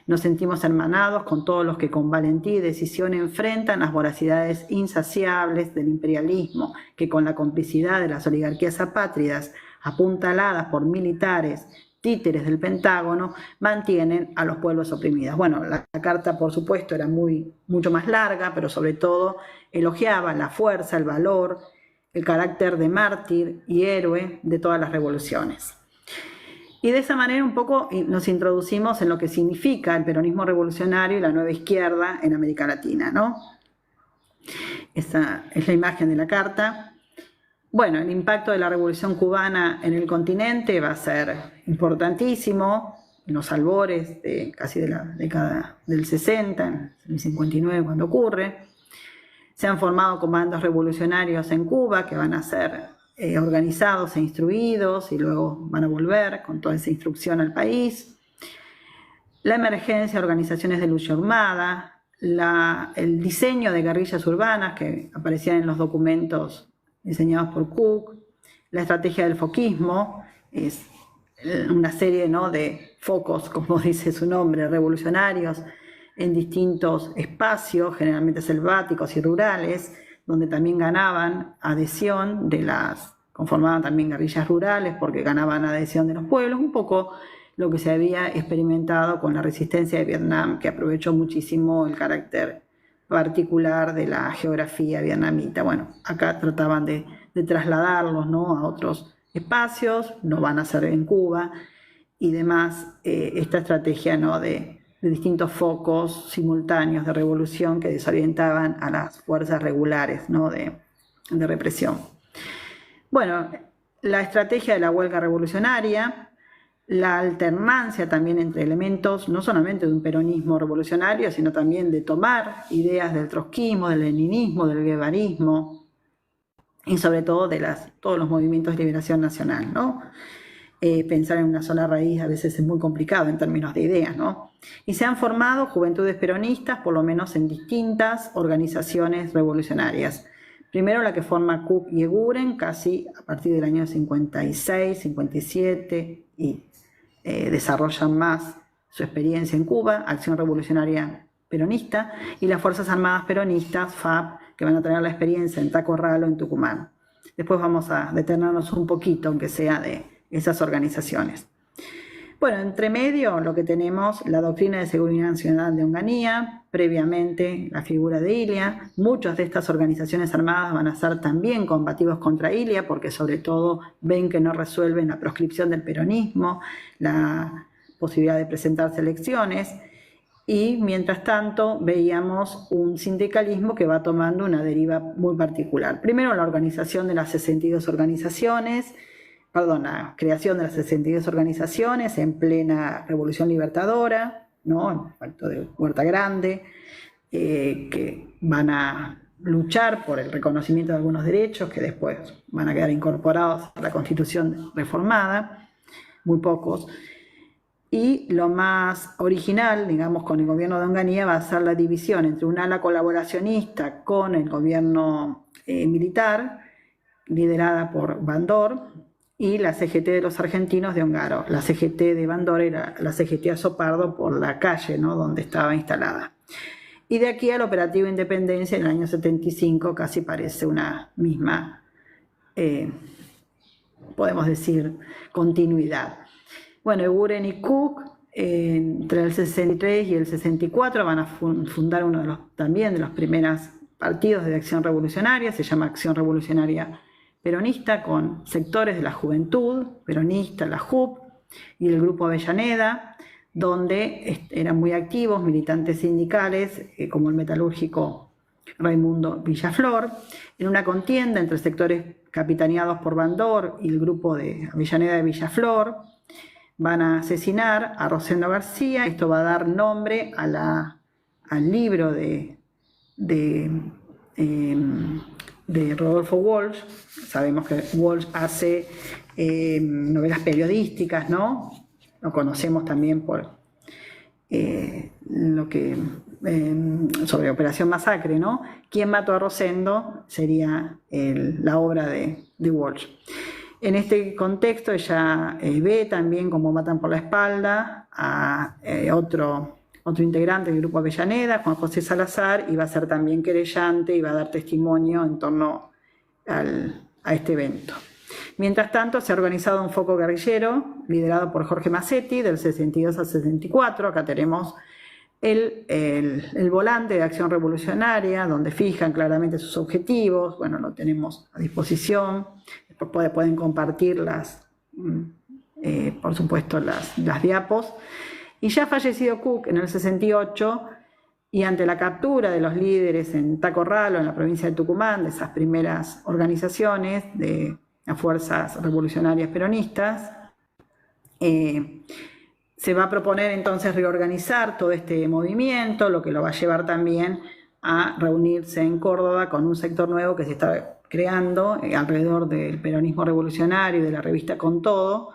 Nos sentimos hermanados con todos los que con valentía y decisión enfrentan las voracidades insaciables del imperialismo, que con la complicidad de las oligarquías apátridas, apuntaladas por militares, títeres del Pentágono, mantienen a los pueblos oprimidos. Bueno, la carta, por supuesto, era mucho más larga, pero sobre todo elogiaba la fuerza, el valor, el carácter de mártir y héroe de todas las revoluciones. Y de esa manera un poco nos introducimos en lo que significa el peronismo revolucionario y la nueva izquierda en América Latina, ¿no? Esa es la imagen de la carta. Bueno, el impacto de la Revolución Cubana en el continente va a ser importantísimo, en los albores casi de la década del 60, en el 59 cuando ocurre. Se han formado comandos revolucionarios en Cuba que van a ser organizados e instruidos y luego van a volver con toda esa instrucción al país. La emergencia de organizaciones de lucha armada, el diseño de guerrillas urbanas que aparecían en los documentos diseñados por Cook, la estrategia del foquismo, es una serie, ¿no?, de focos, como dice su nombre, revolucionarios en distintos espacios, generalmente selváticos y rurales, donde también ganaban adhesión conformaban también guerrillas rurales porque ganaban adhesión de los pueblos, un poco lo que se había experimentado con la resistencia de Vietnam, que aprovechó muchísimo el carácter particular de la geografía vietnamita. Bueno, acá trataban de trasladarlos, ¿no?, a otros espacios, no van a ser en Cuba y demás, esta estrategia, ¿no?, de distintos focos simultáneos de revolución que desorientaban a las fuerzas regulares, ¿no?, de represión. Bueno, la estrategia de la huelga revolucionaria, la alternancia también entre elementos no solamente de un peronismo revolucionario, sino también de tomar ideas del trotskismo, del leninismo, del guevarismo y sobre todo de todos los movimientos de liberación nacional, ¿no? Pensar en una sola raíz a veces es muy complicado en términos de ideas, ¿no? Y se han formado juventudes peronistas, por lo menos en distintas organizaciones revolucionarias. Primero la que forma Cook y Eguren, casi a partir del año 56, 57, y desarrollan más su experiencia en Cuba, Acción Revolucionaria Peronista, y las Fuerzas Armadas Peronistas, FAP, que van a tener la experiencia en Tacorralo, en Tucumán. Después vamos a detenernos un poquito, aunque sea de esas organizaciones. Bueno, entre medio lo que tenemos, la doctrina de seguridad nacional de Onganía, previamente la figura de Ilia. Muchas de estas organizaciones armadas van a ser también combativos contra Ilia, porque sobre todo ven que no resuelven la proscripción del peronismo, la posibilidad de presentarse elecciones, y mientras tanto veíamos un sindicalismo que va tomando una deriva muy particular. Primero la organización de las 62 organizaciones, la creación de las 62 organizaciones en plena Revolución Libertadora, ¿no?, en el pacto de Huerta Grande, que van a luchar por el reconocimiento de algunos derechos que después van a quedar incorporados a la Constitución reformada, muy pocos. Y lo más original, digamos, con el gobierno de Onganía va a ser la división entre un ala colaboracionista con el gobierno militar, liderada por Bandor, y la CGT de los argentinos de Ongaro. La CGT de Bandor era la CGT Azopardo por la calle, ¿no?, donde estaba instalada. Y de aquí al operativo Independencia en el año 75 casi parece una misma, podemos decir, continuidad. Bueno, Eguren y Cook, entre el 63 y el 64 van a fundar uno también de los primeros partidos de acción revolucionaria, se llama Acción Revolucionaria peronista con sectores de la juventud peronista, la JUP y el Grupo Avellaneda, donde eran muy activos militantes sindicales como el metalúrgico Raimundo Villaflor, en una contienda entre sectores capitaneados por Bandor y el grupo de Avellaneda de Villaflor. Van a asesinar a Rosendo García. Esto va a dar nombre al libro de Rodolfo Walsh. Sabemos que Walsh hace novelas periodísticas, ¿no? Lo conocemos también por sobre Operación Masacre, ¿no? ¿Quién mató a Rosendo? Sería la obra de Walsh. En este contexto ella ve también cómo matan por la espalda a otro integrante del Grupo Avellaneda, Juan José Salazar, y va a ser también querellante y va a dar testimonio en torno a este evento. Mientras tanto, se ha organizado un foco guerrillero liderado por Jorge Massetti del 62 al 64. Acá tenemos el volante de Acción Revolucionaria, donde fijan claramente sus objetivos. Bueno, lo tenemos a disposición. Después pueden compartir por supuesto, las diapos. Y ya fallecido Cook en el 68, y ante la captura de los líderes en Tacorralo, en la provincia de Tucumán, de esas primeras organizaciones de las fuerzas revolucionarias peronistas, se va a proponer entonces reorganizar todo este movimiento, lo que lo va a llevar también a reunirse en Córdoba con un sector nuevo que se está creando alrededor del peronismo revolucionario y de la revista Con Todo,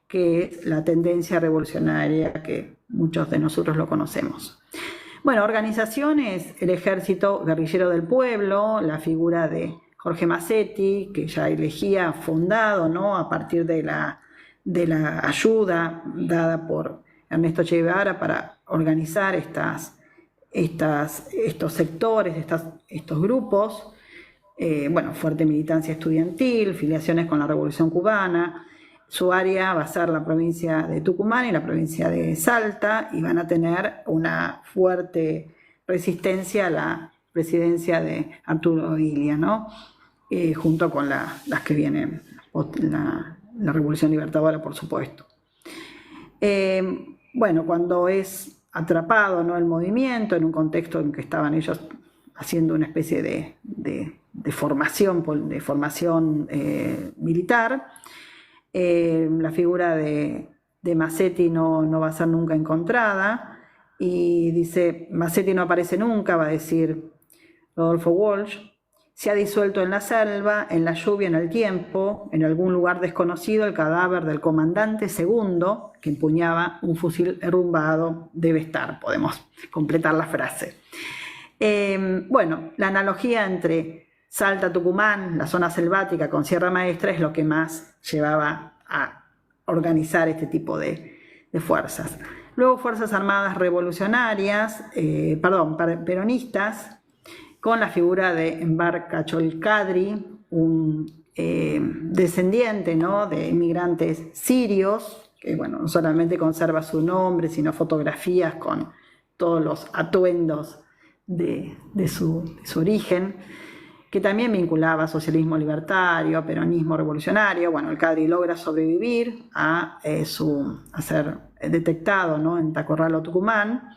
que es la tendencia revolucionaria que muchos de nosotros lo conocemos. Bueno, organizaciones, el Ejército Guerrillero del Pueblo, la figura de Jorge Massetti, que ya elegía fundado, ¿no?, a partir de la ayuda dada por Ernesto Che Guevara para organizar estos sectores, estos grupos. Fuerte militancia estudiantil, filiaciones con la Revolución Cubana. Su área va a ser la provincia de Tucumán y la provincia de Salta, y van a tener una fuerte resistencia a la presidencia de Arturo Illia, ¿no? Junto con las que vienen, la Revolución Libertadora, por supuesto. Cuando es atrapado, ¿no?, el movimiento, en un contexto en que estaban ellos haciendo una especie de formación militar, la figura de Massetti no va a ser nunca encontrada, y dice, Massetti no aparece nunca, va a decir Rodolfo Walsh, se ha disuelto en la selva, en la lluvia, en el tiempo, en algún lugar desconocido, el cadáver del comandante segundo, que empuñaba un fusil derrumbado, debe estar. Podemos completar la frase. La analogía entre Salta, Tucumán, la zona selvática con Sierra Maestra, es lo que más llevaba a organizar este tipo de fuerzas. Luego, Fuerzas Armadas Revolucionarias, peronistas, con la figura de Enver Cacholcadri, un descendiente, ¿no?, de inmigrantes sirios, que no solamente conserva su nombre, sino fotografías con todos los atuendos de su origen, que también vinculaba socialismo libertario, a peronismo revolucionario. El Cadri logra sobrevivir a ser detectado, ¿no?, en Tacorralo, Tucumán.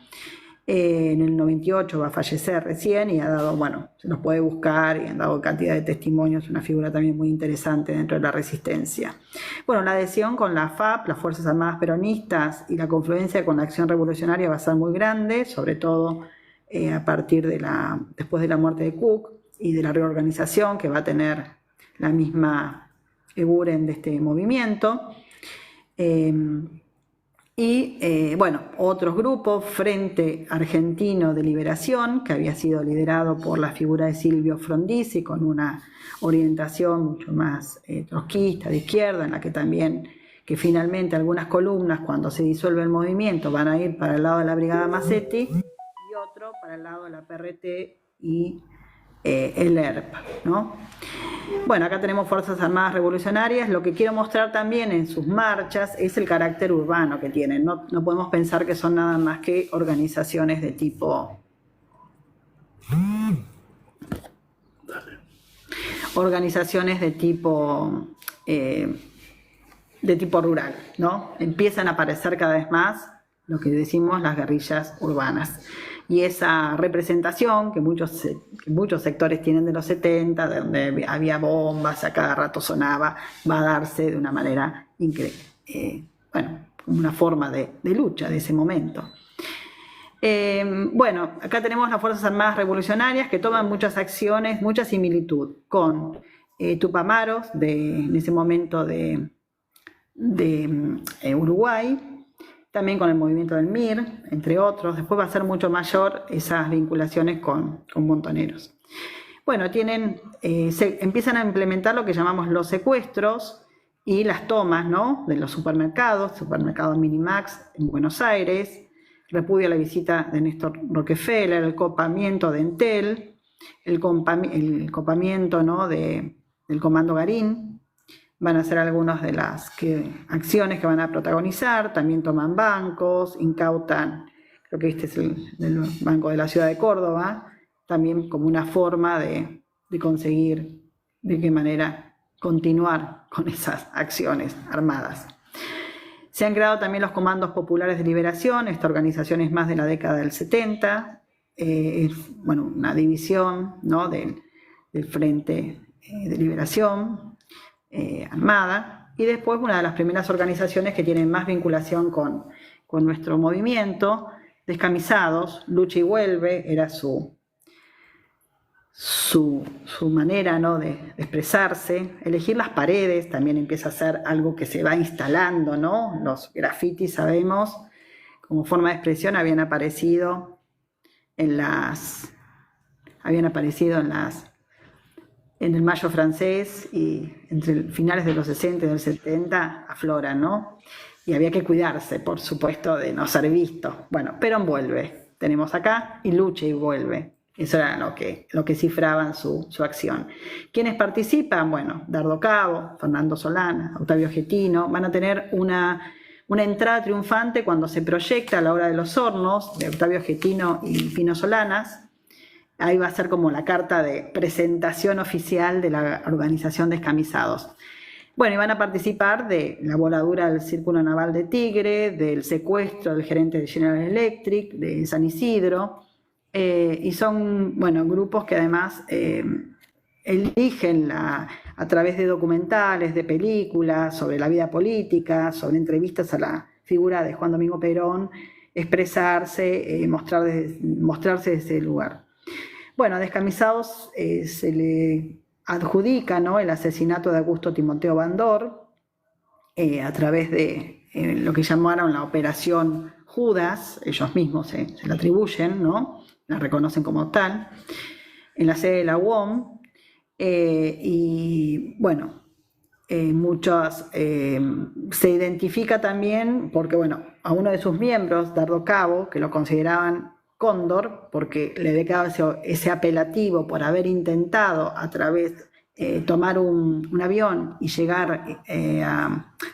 En el 98 va a fallecer recién, y ha dado, se los puede buscar, y han dado cantidad de testimonios, una figura también muy interesante dentro de la resistencia. La adhesión con la FAP, las Fuerzas Armadas Peronistas, y la confluencia con la Acción Revolucionaria va a ser muy grande, sobre todo a partir después de la muerte de Cook y de la reorganización que va a tener la misma Eguren de este movimiento. Otros grupos, Frente Argentino de Liberación, que había sido liderado por la figura de Silvio Frondizi, con una orientación mucho más trotskista, de izquierda, en la que finalmente algunas columnas, cuando se disuelve el movimiento, van a ir para el lado de la Brigada Massetti, y otro para el lado de la PRT y el ERP, ¿no? Acá tenemos Fuerzas Armadas Revolucionarias. Lo que quiero mostrar también en sus marchas es el carácter urbano que tienen. No podemos pensar que son nada más que organizaciones de tipo organizaciones de tipo rural, ¿no? Empiezan a aparecer cada vez más lo que decimos las guerrillas urbanas. Y esa representación que muchos sectores tienen de los 70, donde había bombas, a cada rato sonaba, va a darse de una manera increíble, como una forma de lucha de ese momento. Bueno, acá tenemos las Fuerzas Armadas Revolucionarias que toman muchas acciones, mucha similitud con Tupamaros, en ese momento de Uruguay, también con el movimiento del MIR, entre otros. Después va a ser mucho mayor esas vinculaciones con Montoneros. Bueno, empiezan a implementar lo que llamamos los secuestros y las tomas, ¿no?, de los supermercados Minimax en Buenos Aires, repudio a la visita de Néstor Rockefeller, el copamiento de Entel, el copamiento, ¿no?, del Comando Garín. Van a ser algunas de las acciones que van a protagonizar. También toman bancos, incautan, creo que este es el Banco de la Ciudad de Córdoba, también como una forma de conseguir de qué manera continuar con esas acciones armadas. Se han creado también los Comandos Populares de Liberación. Esta organización es más de la década del 70, una división, ¿no?, del Frente de Liberación Armada, y después una de las primeras organizaciones que tienen más vinculación con nuestro movimiento, Descamisados, Lucha y Vuelve, era su manera, ¿no?, de expresarse. Elegir las paredes también empieza a ser algo que se va instalando, ¿no? Los grafitis, sabemos, como forma de expresión habían aparecido en el Mayo francés, y entre finales de los 60 y del 70 afloran, ¿no? Y había que cuidarse, por supuesto, de no ser visto. Bueno, Perón vuelve, tenemos acá, y Lucha y Vuelve. Eso era lo que cifraban su acción. ¿Quiénes participan? Bueno, Dardo Cabo, Fernando Solana, Octavio Getino. Van a tener una entrada triunfante cuando se proyecta La Hora de los Hornos, de Octavio Getino y Pino Solanas. Ahí va a ser como la carta de presentación oficial de la organización Descamisados. Bueno, y van a participar de la voladura del Círculo Naval de Tigre, del secuestro del gerente de General Electric, de San Isidro, y son, grupos que además eligen a través de documentales, de películas, sobre la vida política, sobre entrevistas a la figura de Juan Domingo Perón, expresarse, mostrarse desde ese lugar. Bueno, a Descamisados se le adjudica, ¿no?, el asesinato de Augusto Timoteo Bandor a través de lo que llamaron la Operación Judas. Ellos mismos se la atribuyen, ¿no?, la reconocen como tal, en la sede de la UOM. Se identifica también porque, a uno de sus miembros, Dardo Cabo, que lo consideraban Cóndor, porque le había quedado ese apelativo por haber intentado tomar un avión y llegar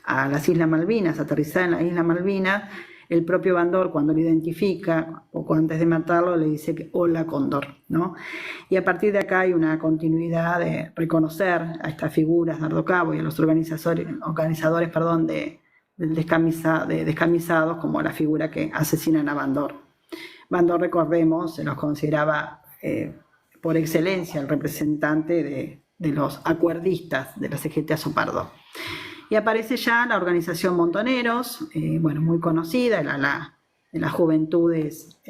a las Islas Malvinas, aterrizar en las Islas Malvinas. El propio Bandor, cuando lo identifica, poco antes de matarlo, le dice que hola Cóndor, ¿no? Y a partir de acá hay una continuidad de reconocer a estas figuras, Dardo Cabo, y a los organizadores de Descamisados como la figura que asesinan a Bandor. Bandor, recordemos, se los consideraba por excelencia el representante de los acuerdistas de la CGT Azopardo. Y aparece ya la organización Montoneros, muy conocida, de las juventudes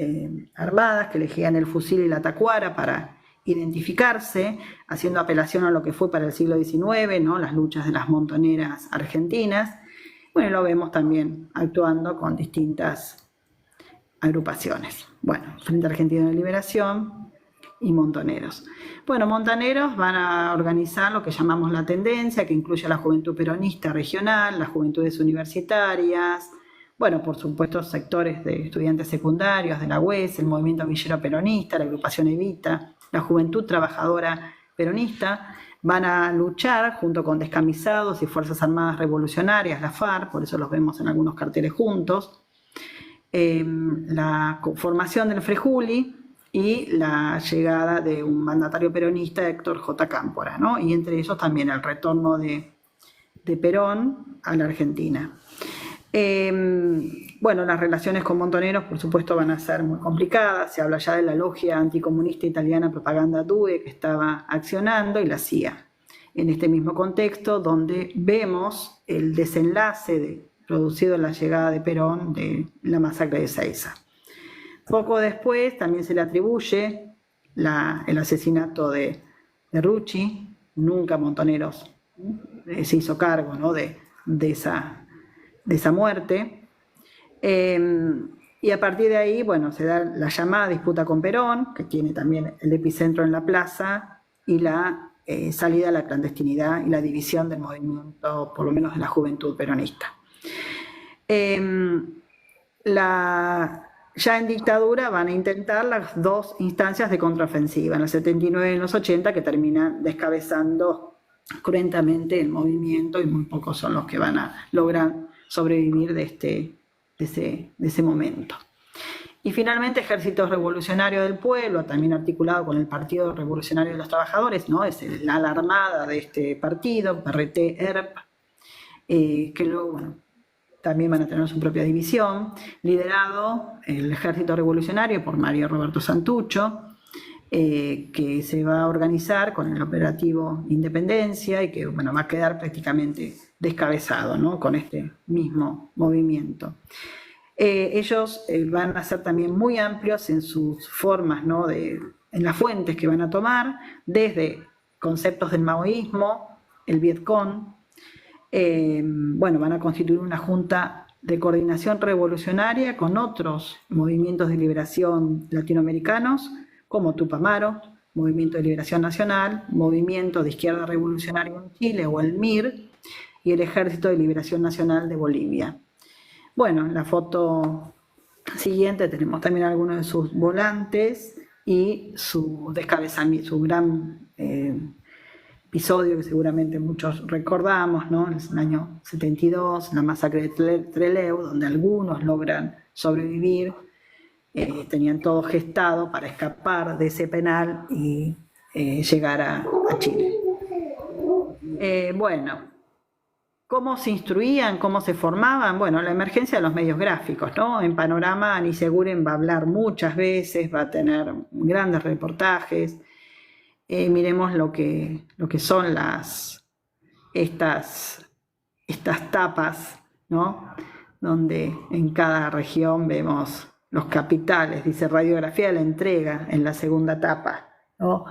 armadas que elegían el fusil y la tacuara para identificarse, haciendo apelación a lo que fue para el siglo XIX, ¿no?, las luchas de las montoneras argentinas. Bueno, lo vemos también actuando con distintas agrupaciones. Frente Argentino de Liberación y Montoneros. Montoneros van a organizar lo que llamamos la tendencia, que incluye a la juventud peronista regional, las juventudes universitarias, por supuesto sectores de estudiantes secundarios, de la UES, el movimiento villero peronista, la agrupación Evita, la juventud trabajadora peronista. Van a luchar junto con Descamisados y Fuerzas Armadas Revolucionarias, la FARC, por eso los vemos en algunos carteles juntos. La formación del Frejuli, y la llegada de un mandatario peronista, Héctor J. Cámpora, ¿no? Y entre ellos también el retorno de Perón a la Argentina. Bueno, las relaciones con Montoneros, por supuesto, van a ser muy complicadas. Se habla ya de la logia anticomunista italiana Propaganda Due, que estaba accionando, y la CIA. En este mismo contexto, donde vemos el desenlace producido en la llegada de Perón de la masacre de Ezeiza. Poco después también se le atribuye el asesinato de Rucci. Nunca Montoneros se hizo cargo, ¿no?, de esa muerte. Y a partir de ahí, bueno, se da la llamada disputa con Perón, que tiene también el epicentro en la plaza, y la salida a la clandestinidad y la división del movimiento, por lo menos de la juventud peronista. Ya en dictadura van a intentar las dos instancias de contraofensiva, en el 79 y en los 80, que terminan descabezando cruentamente el movimiento, y muy pocos son los que van a lograr sobrevivir de ese momento. Y finalmente, Ejército Revolucionario del Pueblo, también articulado con el Partido Revolucionario de los Trabajadores, ¿no? Es la ala armada de este partido, PRT-ERP, que luego, bueno, también van a tener su propia división, liderado el Ejército Revolucionario por Mario Roberto Santucho, que se va a organizar con el operativo Independencia y que, bueno, va a quedar prácticamente descabezado, ¿no?, con este mismo movimiento. Ellos van a ser también muy amplios en sus formas, ¿no?, en las fuentes que van a tomar, desde conceptos del maoísmo, el Vietcong. Bueno, van a constituir una junta de coordinación revolucionaria con otros movimientos de liberación latinoamericanos, como Tupamaro, Movimiento de Liberación Nacional, Movimiento de Izquierda Revolucionaria en Chile, o el MIR, y el Ejército de Liberación Nacional de Bolivia. Bueno, en la foto siguiente tenemos también algunos de sus volantes y su descabezamiento, su gran episodio que seguramente muchos recordamos, ¿no? En el año 72, la masacre de Trelew, donde algunos logran sobrevivir, tenían todo gestado para escapar de ese penal y llegar a Chile. Bueno, ¿cómo se instruían? ¿Cómo se formaban? Bueno, la emergencia de los medios gráficos, ¿no? En Panorama, Ani Seguren va a hablar muchas veces, va a tener grandes reportajes. Miremos lo que son estas tapas, ¿no?, donde en cada región vemos los capitales, dice radiografía de la entrega en la segunda tapa, ¿no?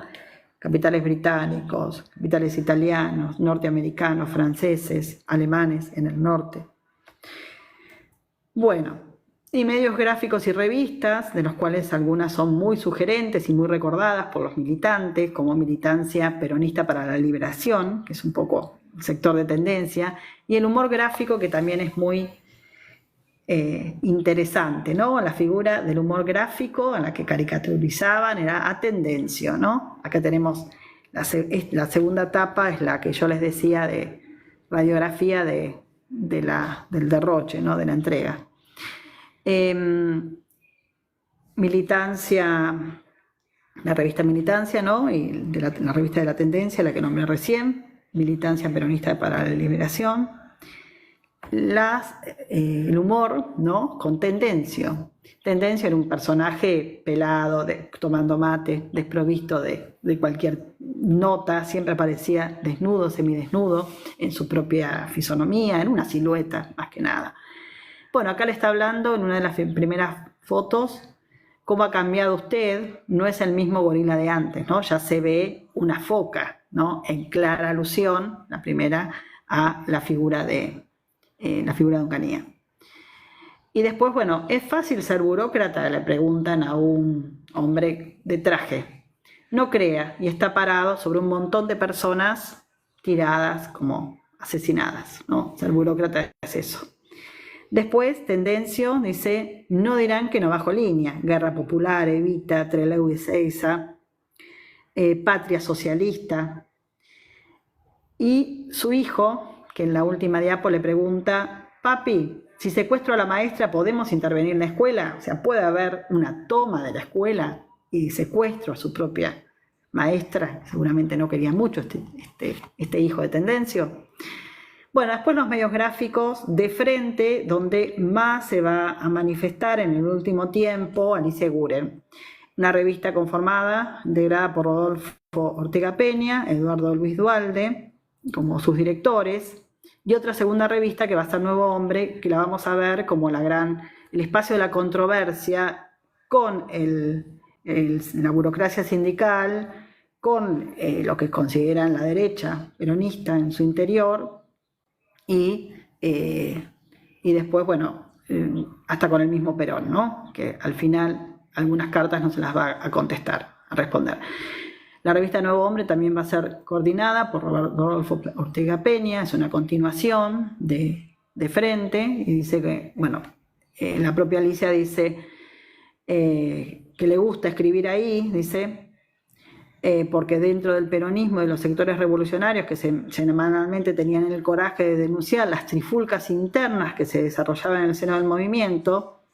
Capitales británicos, capitales italianos, norteamericanos, franceses, alemanes en el norte. Bueno, y medios gráficos y revistas, de los cuales algunas son muy sugerentes y muy recordadas por los militantes, como Militancia Peronista para la Liberación, que es un poco el sector de tendencia, y el humor gráfico, que también es muy interesante, ¿no? La figura del humor gráfico en la que caricaturizaban era a Tendencio, ¿no? Acá tenemos la segunda etapa, es la que yo les decía de radiografía del derroche, ¿no?, de la entrega. Militancia, la revista Militancia, ¿no?, y la revista de la Tendencia, la que nombré recién, Militancia Peronista para la Liberación. El humor, ¿no?, con Tendencio. Tendencio era un personaje pelado, tomando mate, desprovisto de cualquier nota, siempre aparecía desnudo, semidesnudo, en su propia fisonomía, en una silueta, más que nada. Bueno, acá le está hablando en una de las primeras fotos, cómo ha cambiado usted, no es el mismo gorila de antes, ¿no? Ya se ve una foca, ¿no?, en clara alusión, la primera, a la figura de Onganía. Y después, bueno, ¿es fácil ser burócrata?, le preguntan a un hombre de traje. No crea, y está parado sobre un montón de personas tiradas como asesinadas, ¿no? Ser burócrata es eso. Después, Tendencio dice, no dirán que no bajo línea. Guerra Popular, Evita, Trelew y Ezeiza, Patria Socialista. Y su hijo, que en la última diapo le pregunta, papi, si secuestro a la maestra, ¿podemos intervenir en la escuela? O sea, ¿puede haber una toma de la escuela? y secuestro a su propia maestra, seguramente no quería mucho este hijo de Tendencio. Bueno, después los medios gráficos de frente, donde más se va a manifestar en el último tiempo, Alicia Guren, una revista conformada, integrada por Rodolfo Ortega Peña, Eduardo Luis Dualde, como sus directores, y otra segunda revista que va a ser Nuevo Hombre, que la vamos a ver como el espacio de la controversia con la burocracia sindical, con lo que consideran la derecha peronista en su interior, y después, bueno, hasta con el mismo Perón, ¿no? Que al final algunas cartas no se las va a contestar, a responder. La revista Nuevo Hombre también va a ser coordinada por Rodolfo Ortega Peña, es una continuación de frente, y dice que, bueno, la propia Alicia dice que le gusta escribir ahí, dice, porque dentro del peronismo y de los sectores revolucionarios que semanalmente tenían el coraje de denunciar las trifulcas internas que se desarrollaban en el seno del movimiento,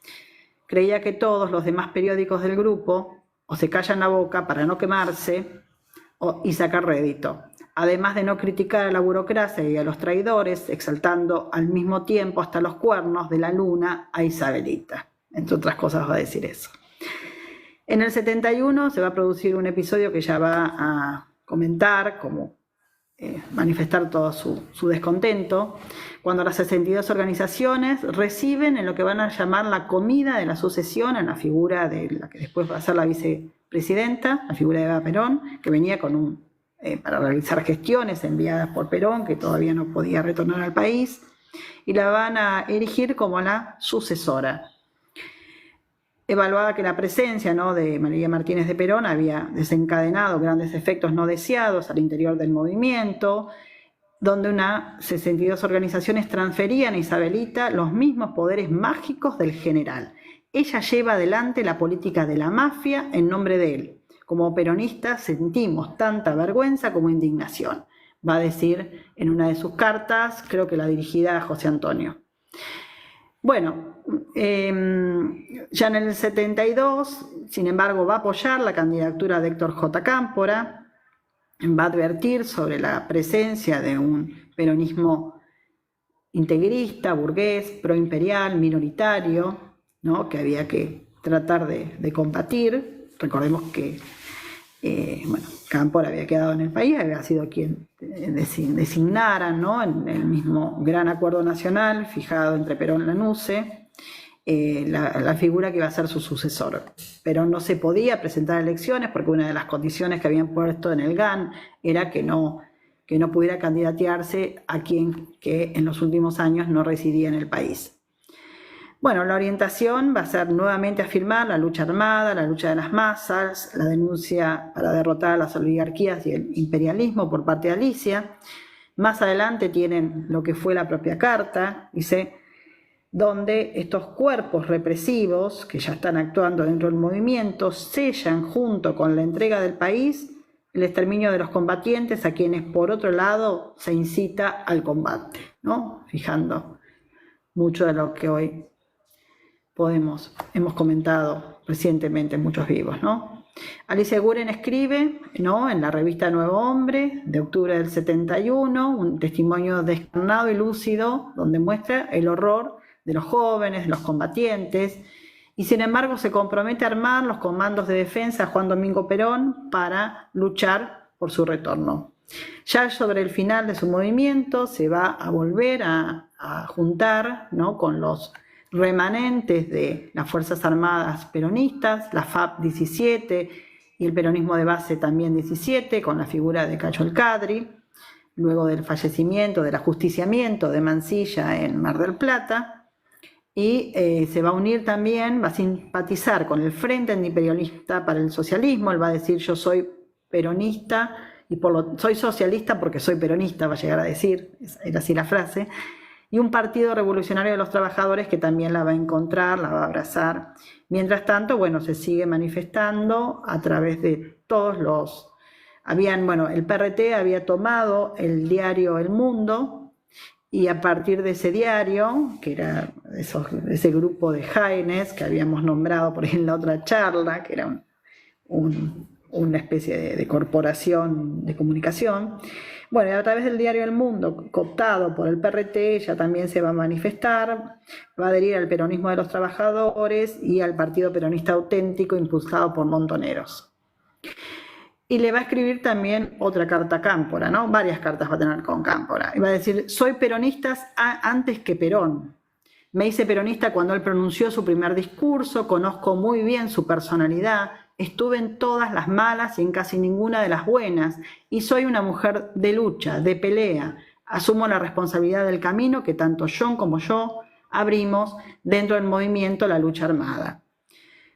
creía que todos los demás periódicos del grupo o se callan la boca para no quemarse y sacar rédito, además de no criticar a la burocracia y a los traidores, exaltando al mismo tiempo hasta los cuernos de la luna a Isabelita. Entre otras cosas va a decir eso. En el 71 se va a producir un episodio que ya va a comentar, como manifestar todo su descontento, cuando las 62 organizaciones reciben en lo que van a llamar la comida de la sucesión en la figura de la que después va a ser la vicepresidenta, la figura de Eva Perón, que venía para realizar gestiones enviadas por Perón, que todavía no podía retornar al país, y la van a erigir como la sucesora. Evaluaba que la presencia, ¿no?, de María Martínez de Perón había desencadenado grandes efectos no deseados al interior del movimiento, donde unas 62 organizaciones transferían a Isabelita los mismos poderes mágicos del general. Ella lleva adelante la política de la mafia en nombre de él. Como peronistas sentimos tanta vergüenza como indignación, va a decir en una de sus cartas, creo que la dirigida a José Antonio. Bueno, ya en el 72, sin embargo, va a apoyar la candidatura de Héctor J. Cámpora, va a advertir sobre la presencia de un peronismo integrista, burgués, proimperial, minoritario, ¿no?, que había que tratar de combatir. Recordemos que Cámpora había quedado en el país, había sido quien designara, ¿no?, en el mismo gran acuerdo nacional fijado entre Perón y Lanusse, la figura que iba a ser su sucesor. Perón no se podía presentar a elecciones porque una de las condiciones que habían puesto en el GAN era que no pudiera candidatearse a quien que en los últimos años no residía en el país. Bueno, la orientación va a ser nuevamente afirmar la lucha armada, la lucha de las masas, la denuncia para derrotar a las oligarquías y el imperialismo por parte de Alicia. Más adelante tienen lo que fue la propia carta, dice, donde estos cuerpos represivos que ya están actuando dentro del movimiento sellan junto con la entrega del país el exterminio de los combatientes a quienes por otro lado se incita al combate, ¿no? Fijando mucho de lo que hoy hemos comentado recientemente en Muchos Vivos, ¿no? Alicia Guren escribe, ¿no?, en la revista Nuevo Hombre de octubre del 71, un testimonio descarnado y lúcido donde muestra el horror de los jóvenes, de los combatientes, y sin embargo se compromete a armar los comandos de defensa a Juan Domingo Perón para luchar por su retorno. Ya sobre el final de su movimiento se va a volver a juntar, ¿no?, con los remanentes de las Fuerzas Armadas peronistas, la FAP 17 y el peronismo de base también 17, con la figura de Cacho El Cadri, luego del fallecimiento, del ajusticiamiento de Mansilla en Mar del Plata, y se va a unir también, va a simpatizar con el Frente Antiimperialista para el Socialismo. Él va a decir: yo soy peronista y soy socialista porque soy peronista, va a llegar a decir, era así la frase. Y un Partido Revolucionario de los Trabajadores que también la va a encontrar, la va a abrazar. Mientras tanto, bueno, se sigue manifestando a través de todos los... el PRT había tomado el diario El Mundo, y a partir de ese diario, que era ese grupo de Jaénes que habíamos nombrado por ahí en la otra charla, que era una especie de corporación de comunicación. Bueno, y a través del diario El Mundo, cooptado por el PRT, ella también se va a manifestar, va a adherir al peronismo de los trabajadores y al Partido Peronista Auténtico, impulsado por Montoneros. Y le va a escribir también otra carta a Cámpora, ¿no? Varias cartas va a tener con Cámpora. Y va a decir: soy peronista antes que Perón. Me hice peronista cuando él pronunció su primer discurso, conozco muy bien su personalidad, estuve en todas las malas y en casi ninguna de las buenas, y soy una mujer de lucha, de pelea. Asumo la responsabilidad del camino que tanto John como yo abrimos dentro del movimiento La Lucha Armada.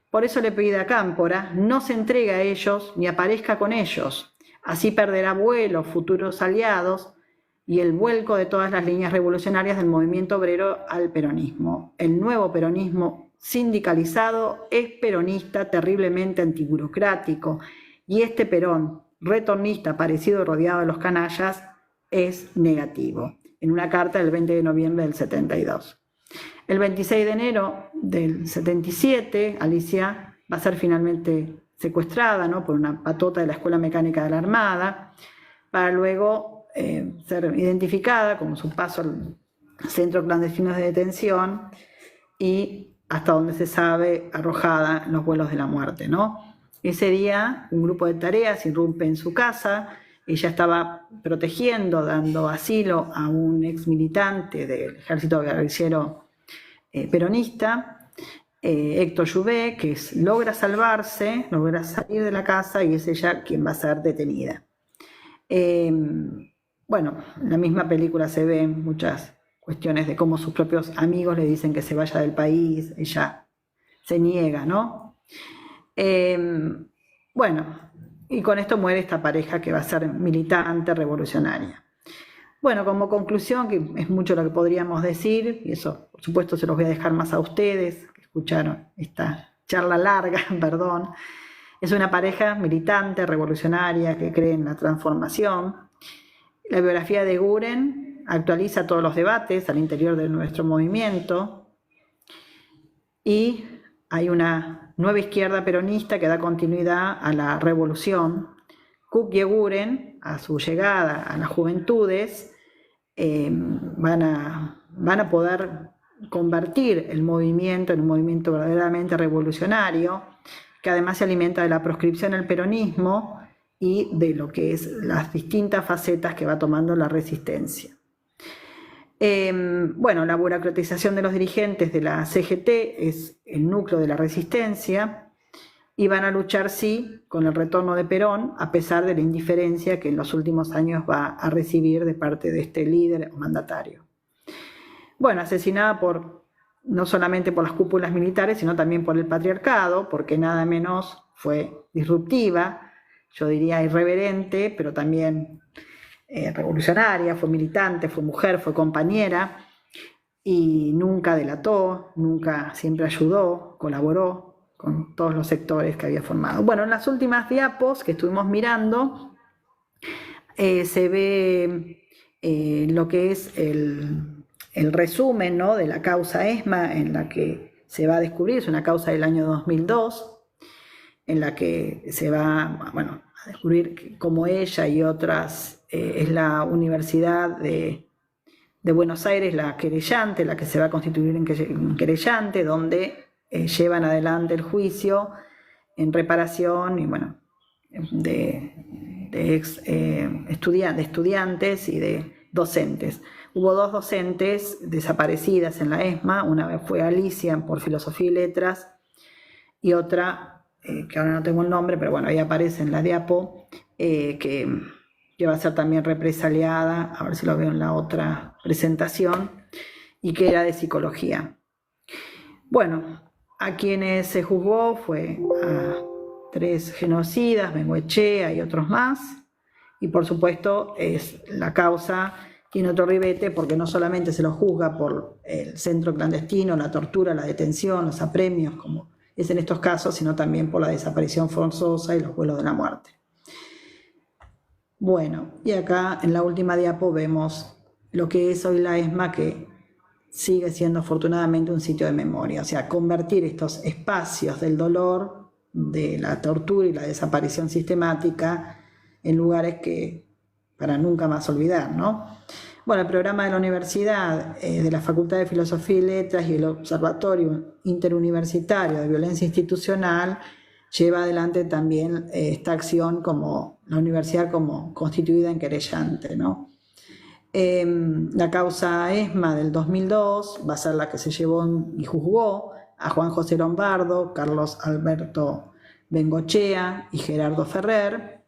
Por eso le pide a Cámpora: no se entregue a ellos ni aparezca con ellos. Así perderá vuelo futuros aliados y el vuelco de todas las líneas revolucionarias del movimiento obrero al peronismo. El nuevo peronismo sindicalizado es peronista, terriblemente antiburocrático, y este Perón, retornista, parecido y rodeado de los canallas, es negativo. En una carta del 20 de noviembre del 72. El 26 de enero del 77, Alicia va a ser finalmente secuestrada, ¿no?, por una patota de la Escuela Mecánica de la Armada, para luego ser identificada como su paso al centro clandestino de detención y, hasta donde se sabe, arrojada en los vuelos de la muerte, ¿no? Ese día un grupo de tareas irrumpe en su casa. Ella estaba protegiendo, dando asilo a un ex militante del ejército guerrillero peronista, Héctor Joubert, que logra salvarse, logra salir de la casa, y es ella quien va a ser detenida. Bueno, en la misma película se ven muchas cuestiones de cómo sus propios amigos le dicen que se vaya del país, ella se niega, ¿no? Bueno, y con esto muere esta pareja que va a ser militante, revolucionaria. Bueno, como conclusión, que es mucho lo que podríamos decir, y eso por supuesto se los voy a dejar más a ustedes, que escucharon esta charla larga, perdón. Es una pareja militante, revolucionaria, que cree en la transformación. La biografía de Guren actualiza todos los debates al interior de nuestro movimiento, y hay una nueva izquierda peronista que da continuidad a la revolución. Cook y Eguren, a su llegada a las juventudes, van a poder convertir el movimiento en un movimiento verdaderamente revolucionario, que además se alimenta de la proscripción del peronismo y de lo que es las distintas facetas que va tomando la resistencia. Bueno, la burocratización de los dirigentes de la CGT es el núcleo de la resistencia, y van a luchar, sí, con el retorno de Perón, a pesar de la indiferencia que en los últimos años va a recibir de parte de este líder o mandatario. Bueno, asesinada no solamente por las cúpulas militares, sino también por el patriarcado, porque nada menos fue disruptiva, yo diría irreverente, pero también revolucionaria, fue militante, fue mujer, fue compañera, y nunca delató, nunca, siempre ayudó, colaboró con todos los sectores que había formado. Bueno, en las últimas diapos que estuvimos mirando, se ve lo que es el resumen, ¿no?, de la causa ESMA, en la que se va a descubrir, es una causa del año 2002, en la que se va, bueno, a descubrir cómo ella y otras, es la Universidad de Buenos Aires la querellante, la que se va a constituir en querellante, donde llevan adelante el juicio en reparación y, bueno, de estudiantes y de docentes. Hubo dos docentes desaparecidas en la ESMA, una vez fue Alicia por Filosofía y Letras, y otra, que ahora no tengo el nombre, pero bueno, ahí aparece en la diapo, que va a ser también represaliada, a ver si lo veo en la otra presentación, y que era de psicología. Bueno, a quienes se juzgó fue a 3 genocidas, Bengoechea y otros más, y por supuesto es la causa tiene otro ribete, porque no solamente se lo juzga por el centro clandestino, la tortura, la detención, los apremios, como es en estos casos, sino también por la desaparición forzosa y los vuelos de la muerte. Bueno, y acá en la última diapo vemos lo que es hoy la ESMA, que sigue siendo afortunadamente un sitio de memoria, o sea, convertir estos espacios del dolor de la tortura y la desaparición sistemática en lugares que para nunca más olvidar, ¿no? Bueno, el programa de la universidad, de la Facultad de Filosofía y Letras y el Observatorio Interuniversitario de Violencia Institucional lleva adelante también esta acción como la universidad como constituida en querellante, ¿no? La causa ESMA del 2002 va a ser la que se llevó y juzgó a Juan José Lombardo, Carlos Alberto Bengochea y Gerardo Ferrer.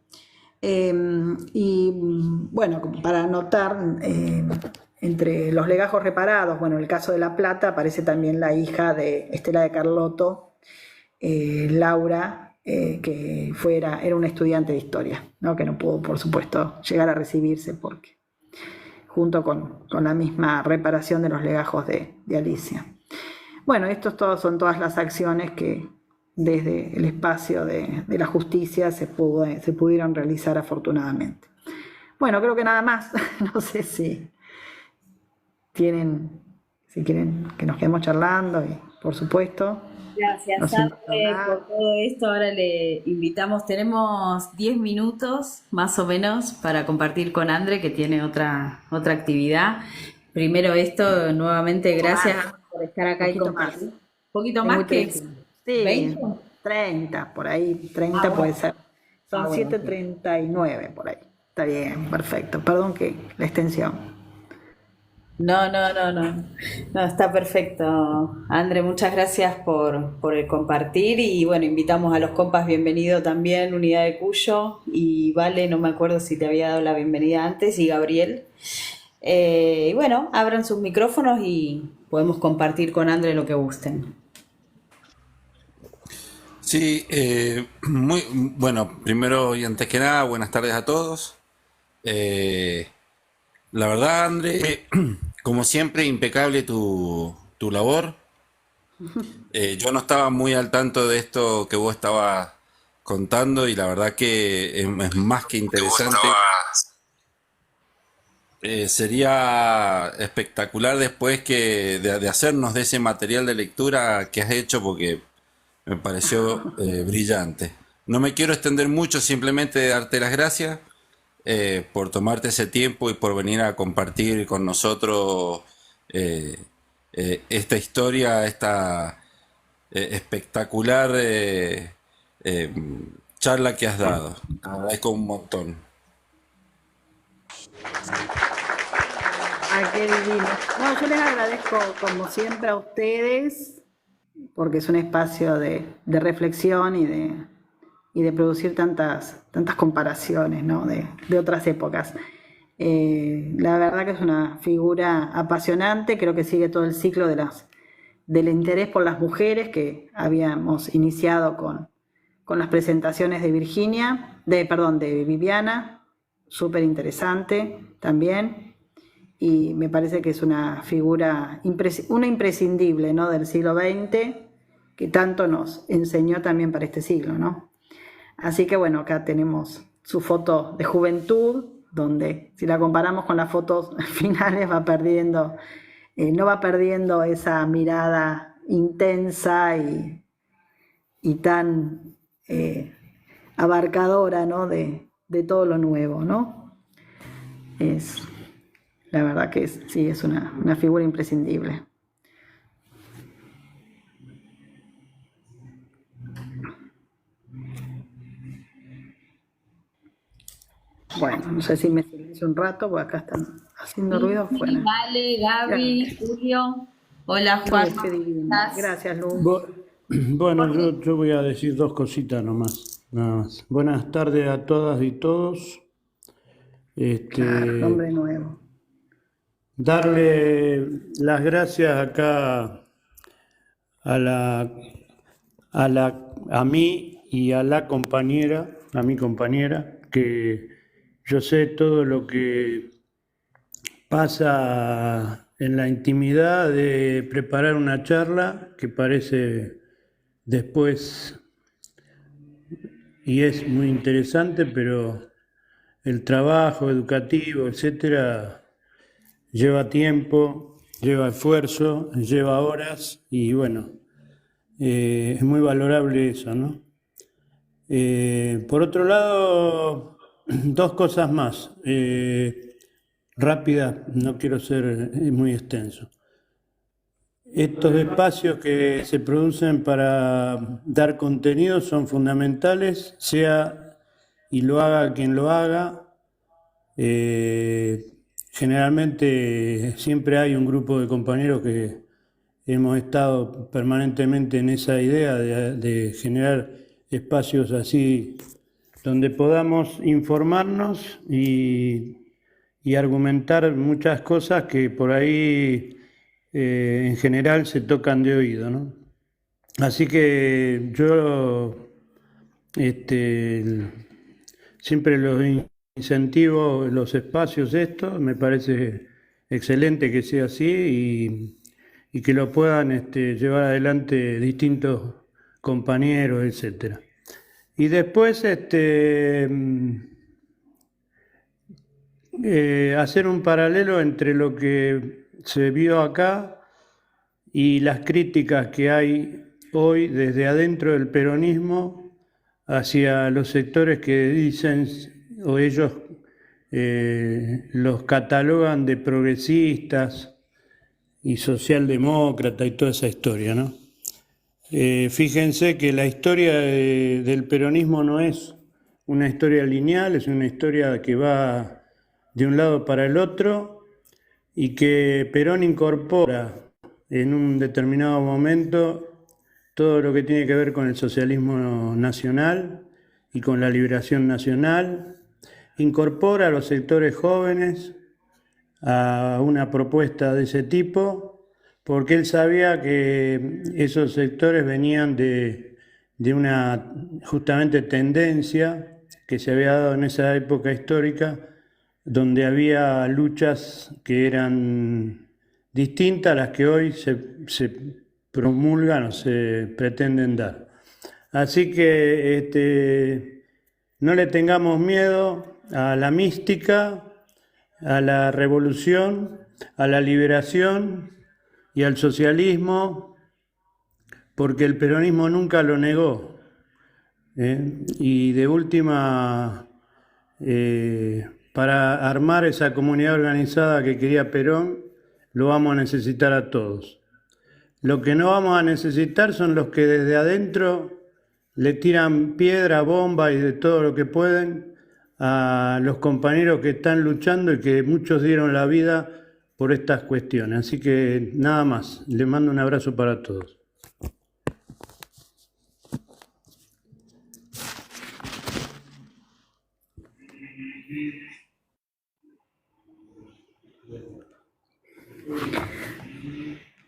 Y bueno, para anotar, entre los legajos reparados, bueno, en el caso de La Plata aparece también la hija de Estela de Carlotto, Laura, que era una estudiante de historia, ¿no? Que no pudo, por supuesto, llegar a recibirse porque junto con la misma reparación de los legajos de Alicia. Bueno, son todas las acciones que desde el espacio de la justicia se pudieron realizar afortunadamente. Bueno, creo que nada más. No sé si quieren que nos quedemos charlando y por supuesto. Gracias, Nos André, invito por todo esto. Ahora le invitamos, tenemos 10 minutos más o menos para compartir con André, que tiene otra actividad. Primero esto, nuevamente, gracias por estar acá y poquito compartir. más. Un poquito Es más muy que tranquilo. Sí, 20. 30, por ahí, 30 bueno. puede ser. Son Bueno. 7:39 por ahí. Está bien, perfecto. Perdón que la extensión. No, está perfecto. André, muchas gracias por el compartir y bueno, invitamos a los compas, bienvenido también, Unidad de Cuyo y Vale, no me acuerdo si te había dado la bienvenida antes, y Gabriel. Y bueno, abran sus micrófonos y podemos compartir con André lo que gusten. Sí, muy bueno, primero y antes que nada, buenas tardes a todos. Eh, la verdad, André, como siempre, impecable tu labor. Yo no estaba muy al tanto de esto que vos estabas contando y la verdad que es más que interesante. Sería espectacular después de hacernos de ese material de lectura que has hecho porque me pareció brillante. No me quiero extender mucho, simplemente darte las gracias por tomarte ese tiempo y por venir a compartir con nosotros eh, esta historia, esta espectacular eh, charla que has dado. Te agradezco un montón. Ay, qué divino. No, yo les agradezco como siempre a ustedes, porque es un espacio de reflexión y de producir tantas comparaciones, ¿no? de otras épocas. La verdad que es una figura apasionante, creo que sigue todo el ciclo del interés por las mujeres que habíamos iniciado con las presentaciones de de Viviana, súper interesante también. Y me parece que es una figura, una imprescindible, ¿no? del siglo XX, que tanto nos enseñó también para este siglo, ¿no? Así que bueno, acá tenemos su foto de juventud, donde si la comparamos con las fotos finales no va perdiendo esa mirada intensa y tan abarcadora, ¿no? de todo lo nuevo, ¿no? La verdad que sí, es una figura imprescindible. Bueno, no sé si me silencio un rato, porque acá están haciendo ruido Sí, afuera. Vale, Gaby, Julio. Hola, Juan. Qué divino. ¿Estás? Gracias, Lu. Bueno, yo voy a decir dos cositas nomás, nada más. Buenas tardes a todas y todos. Claro, nombre nuevo. Darle las gracias acá a mí y a mi compañera, que yo sé todo lo que pasa en la intimidad de preparar una charla que parece después y es muy interesante, pero el trabajo educativo, etcétera, lleva tiempo, lleva esfuerzo, lleva horas y bueno, es muy valorable eso, ¿no? Por otro lado, dos cosas más, rápidas, no quiero ser muy extenso. Estos espacios que se producen para dar contenido son fundamentales, sea y lo haga quien lo haga. Generalmente siempre hay un grupo de compañeros que hemos estado permanentemente en esa idea de generar espacios así donde podamos informarnos y argumentar muchas cosas que por ahí en general se tocan de oído, ¿no? Así que yo siempre los incentivo los espacios estos, me parece excelente que sea así y que lo puedan llevar adelante distintos compañeros, etcétera. Y después hacer un paralelo entre lo que se vio acá y las críticas que hay hoy desde adentro del peronismo hacia los sectores que dicen o ellos los catalogan de progresistas y socialdemócrata y toda esa historia, ¿no? Fíjense que la historia del peronismo no es una historia lineal, es una historia que va de un lado para el otro y que Perón incorpora en un determinado momento todo lo que tiene que ver con el socialismo nacional y con la liberación nacional, incorpora a los sectores jóvenes a una propuesta de ese tipo, porque él sabía que esos sectores venían de una justamente tendencia que se había dado en esa época histórica, donde había luchas que eran distintas a las que hoy se promulgan o se pretenden dar. Así que no le tengamos miedo a la mística, a la revolución, a la liberación y al socialismo, porque el peronismo nunca lo negó. Y de última, para armar esa comunidad organizada que quería Perón, lo vamos a necesitar a todos. Lo que no vamos a necesitar son los que desde adentro le tiran piedra, bomba y de todo lo que pueden a los compañeros que están luchando y que muchos dieron la vida por estas cuestiones. Así que nada más, les mando un abrazo para todos.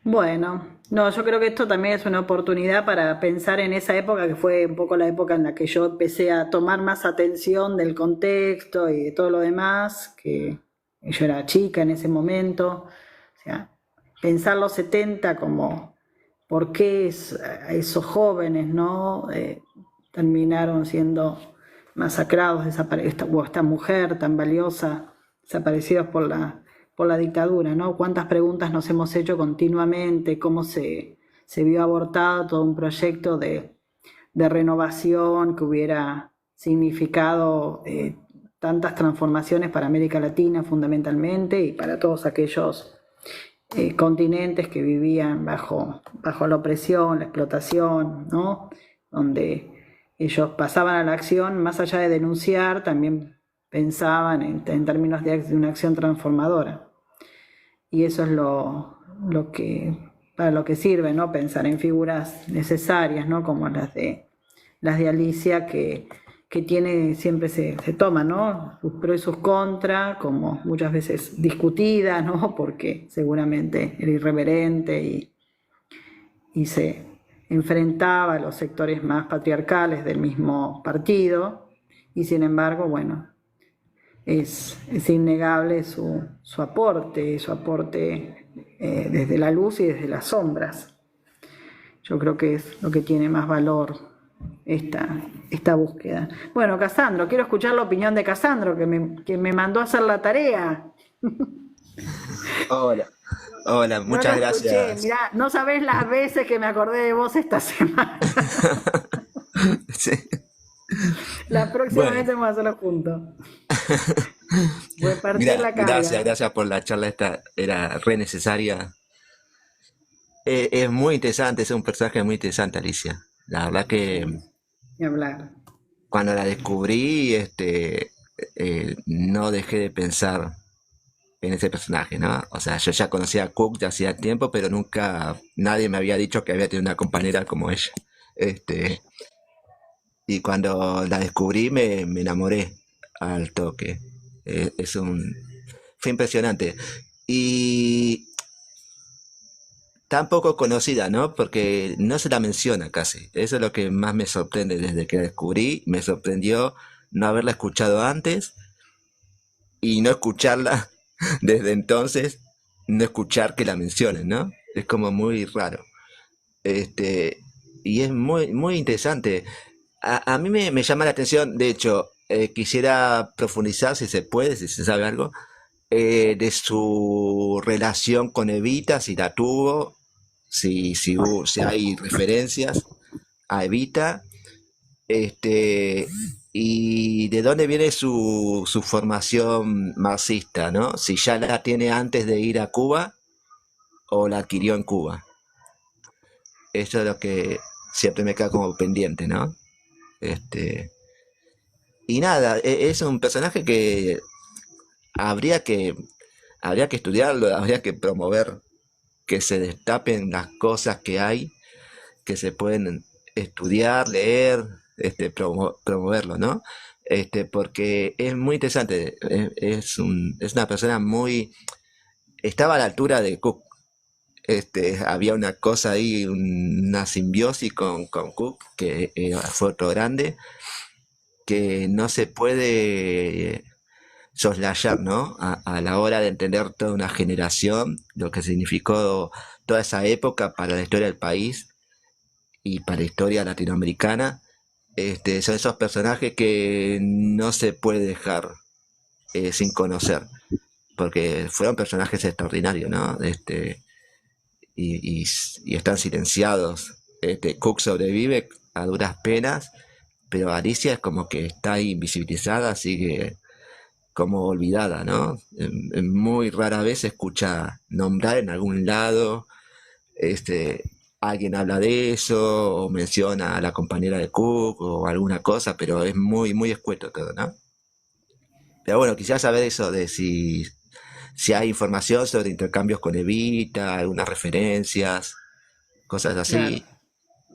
Bueno, no, yo creo que esto también es una oportunidad para pensar en esa época que fue un poco la época en la que yo empecé a tomar más atención del contexto y de todo lo demás, que yo era chica en ese momento. O sea, pensar los 70 como por qué esos jóvenes, ¿no? Terminaron siendo masacrados, o esta mujer tan valiosa, desaparecidos por la dictadura, ¿no? Cuántas preguntas nos hemos hecho continuamente, cómo se vio abortado todo un proyecto de renovación que hubiera significado tantas transformaciones para América Latina fundamentalmente y para todos aquellos continentes que vivían bajo la opresión, la explotación, ¿no? Donde ellos pasaban a la acción, más allá de denunciar, también pensaban en términos de una acción transformadora. Y eso es para lo que sirve, ¿no? Pensar en figuras necesarias, ¿no? Como las de Alicia, que siempre se toma, ¿no? Sus pros y sus contras, como muchas veces discutida, ¿no? Porque seguramente era irreverente y se enfrentaba a los sectores más patriarcales del mismo partido, y sin embargo, bueno, es innegable su aporte desde la luz y desde las sombras. Yo creo que es lo que tiene más valor esta búsqueda. Bueno, Casandro, quiero escuchar la opinión de Casandro, que me mandó a hacer la tarea. Hola, No muchas la escuché, gracias. mirá, no sabés las veces que me acordé de vos esta semana. Sí. La próxima vez Bueno, tenemos que hacerlo juntos. Repartir mira, la carga. gracias por la charla esta, era re necesaria. Es muy interesante, es un personaje muy interesante, Alicia. La verdad que Sí, ni hablar. cuando la descubrí, no dejé de pensar en ese personaje, ¿no? O sea, yo ya conocía a Cook ya hacía tiempo, pero nunca nadie me había dicho que había tenido una compañera como ella. Este, y cuando la descubrí me enamoré al toque. Fue impresionante. Y tan poco conocida, ¿no? Porque no se la menciona casi. Eso es lo que más me sorprende desde que la descubrí. Me sorprendió no haberla escuchado antes y no escucharla desde entonces, no escuchar que la mencionen, ¿no? Es como muy raro. Este, y es muy, muy interesante. A mí me llama la atención, de hecho, quisiera profundizar, si se puede, si se sabe algo, de su relación con Evita, si la tuvo, si hay referencias a Evita, y de dónde viene su formación marxista, ¿no? Si ya la tiene antes de ir a Cuba o la adquirió en Cuba. Eso es lo que siempre me queda como pendiente, ¿no? Este, y nada, es un personaje que habría que, habría que estudiarlo, habría que promover que se destapen las cosas que hay, que se pueden estudiar, leer, promoverlo, ¿no? Porque es muy interesante, es una persona muy, estaba a la altura de Cook. Había una cosa ahí, una simbiosis con Cook, que fue otro grande, que no se puede soslayar, ¿no? A la hora de entender toda una generación, lo que significó toda esa época para la historia del país y para la historia latinoamericana. Son esos personajes que no se puede dejar sin conocer, porque fueron personajes extraordinarios, ¿no? Y están silenciados. Cook sobrevive a duras penas, pero Alicia es como que está ahí invisibilizada, sigue como olvidada, ¿no? Muy rara vez se escucha nombrar en algún lado, alguien habla de eso, o menciona a la compañera de Cook, o alguna cosa, pero es muy, muy escueto todo, ¿no? Pero bueno, quisiera saber eso de si hay información sobre intercambios con Evita, algunas referencias, cosas Claro. así.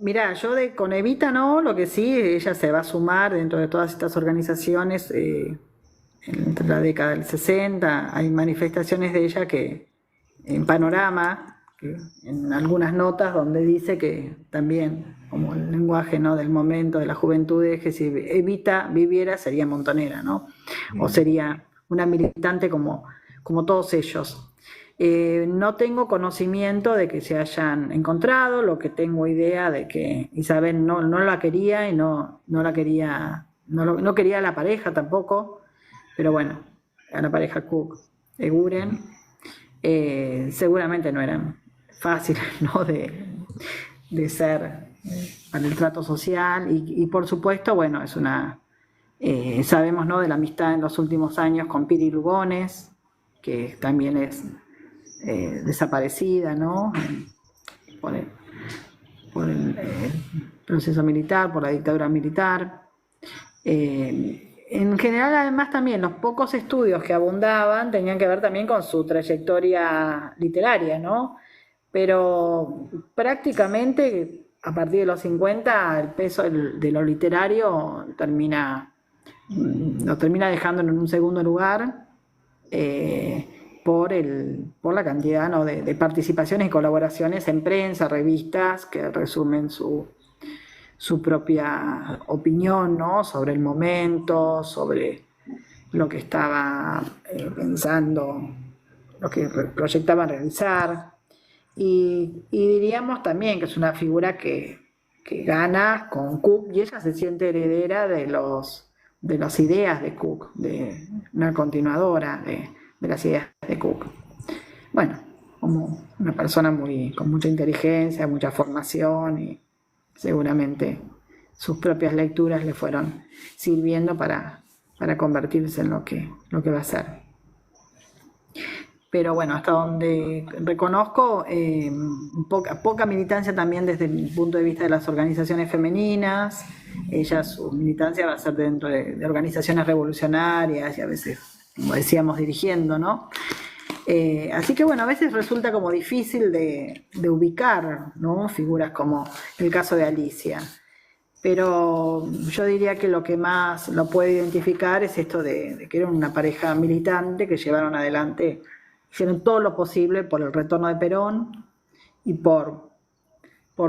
Mirá, yo con Evita no, lo que sí, ella se va a sumar dentro de todas estas organizaciones entre la década del 60, hay manifestaciones de ella que en Panorama, que en algunas notas donde dice que también, como el lenguaje, ¿no?, del momento, de la juventud, es que si Evita viviera sería montonera, ¿no? O Mm. sería una militante como todos ellos. No tengo conocimiento de que se hayan encontrado, lo que tengo idea de que Isabel no la quería y no la quería, no quería a la pareja tampoco, pero bueno, a la pareja Cook, Eguren, seguramente no eran fáciles, ¿no?, de ser para el trato social y por supuesto, bueno, es sabemos, ¿no?, de la amistad en los últimos años con Piri Lugones, que también es desaparecida, ¿no?, por el proceso militar, por la dictadura militar. En general, además, también los pocos estudios que abundaban tenían que ver también con su trayectoria literaria, ¿no? Pero prácticamente a partir de los 50 el peso de lo literario lo termina dejando en un segundo lugar por la cantidad, ¿no?, de participaciones y colaboraciones en prensa, revistas que resumen su propia opinión, ¿no?, sobre el momento, sobre lo que estaba pensando, lo que proyectaban realizar. Y diríamos también que es una figura que gana con Cook y ella se siente heredera de las ideas de Cook, de una continuadora de las ideas de Cook. Bueno, como una persona con mucha inteligencia, mucha formación y seguramente sus propias lecturas le fueron sirviendo para convertirse en lo que va a ser. Pero bueno, hasta donde reconozco, poca militancia también desde el punto de vista de las organizaciones femeninas. Ella, su militancia va a ser dentro de organizaciones revolucionarias y a veces, como decíamos, dirigiendo, ¿no? Así que bueno, a veces resulta como difícil de ubicar, ¿no? Figuras como el caso de Alicia. Pero yo diría que lo que más lo puede identificar es esto de que eran una pareja militante que llevaron adelante, hicieron todo lo posible por el retorno de Perón y por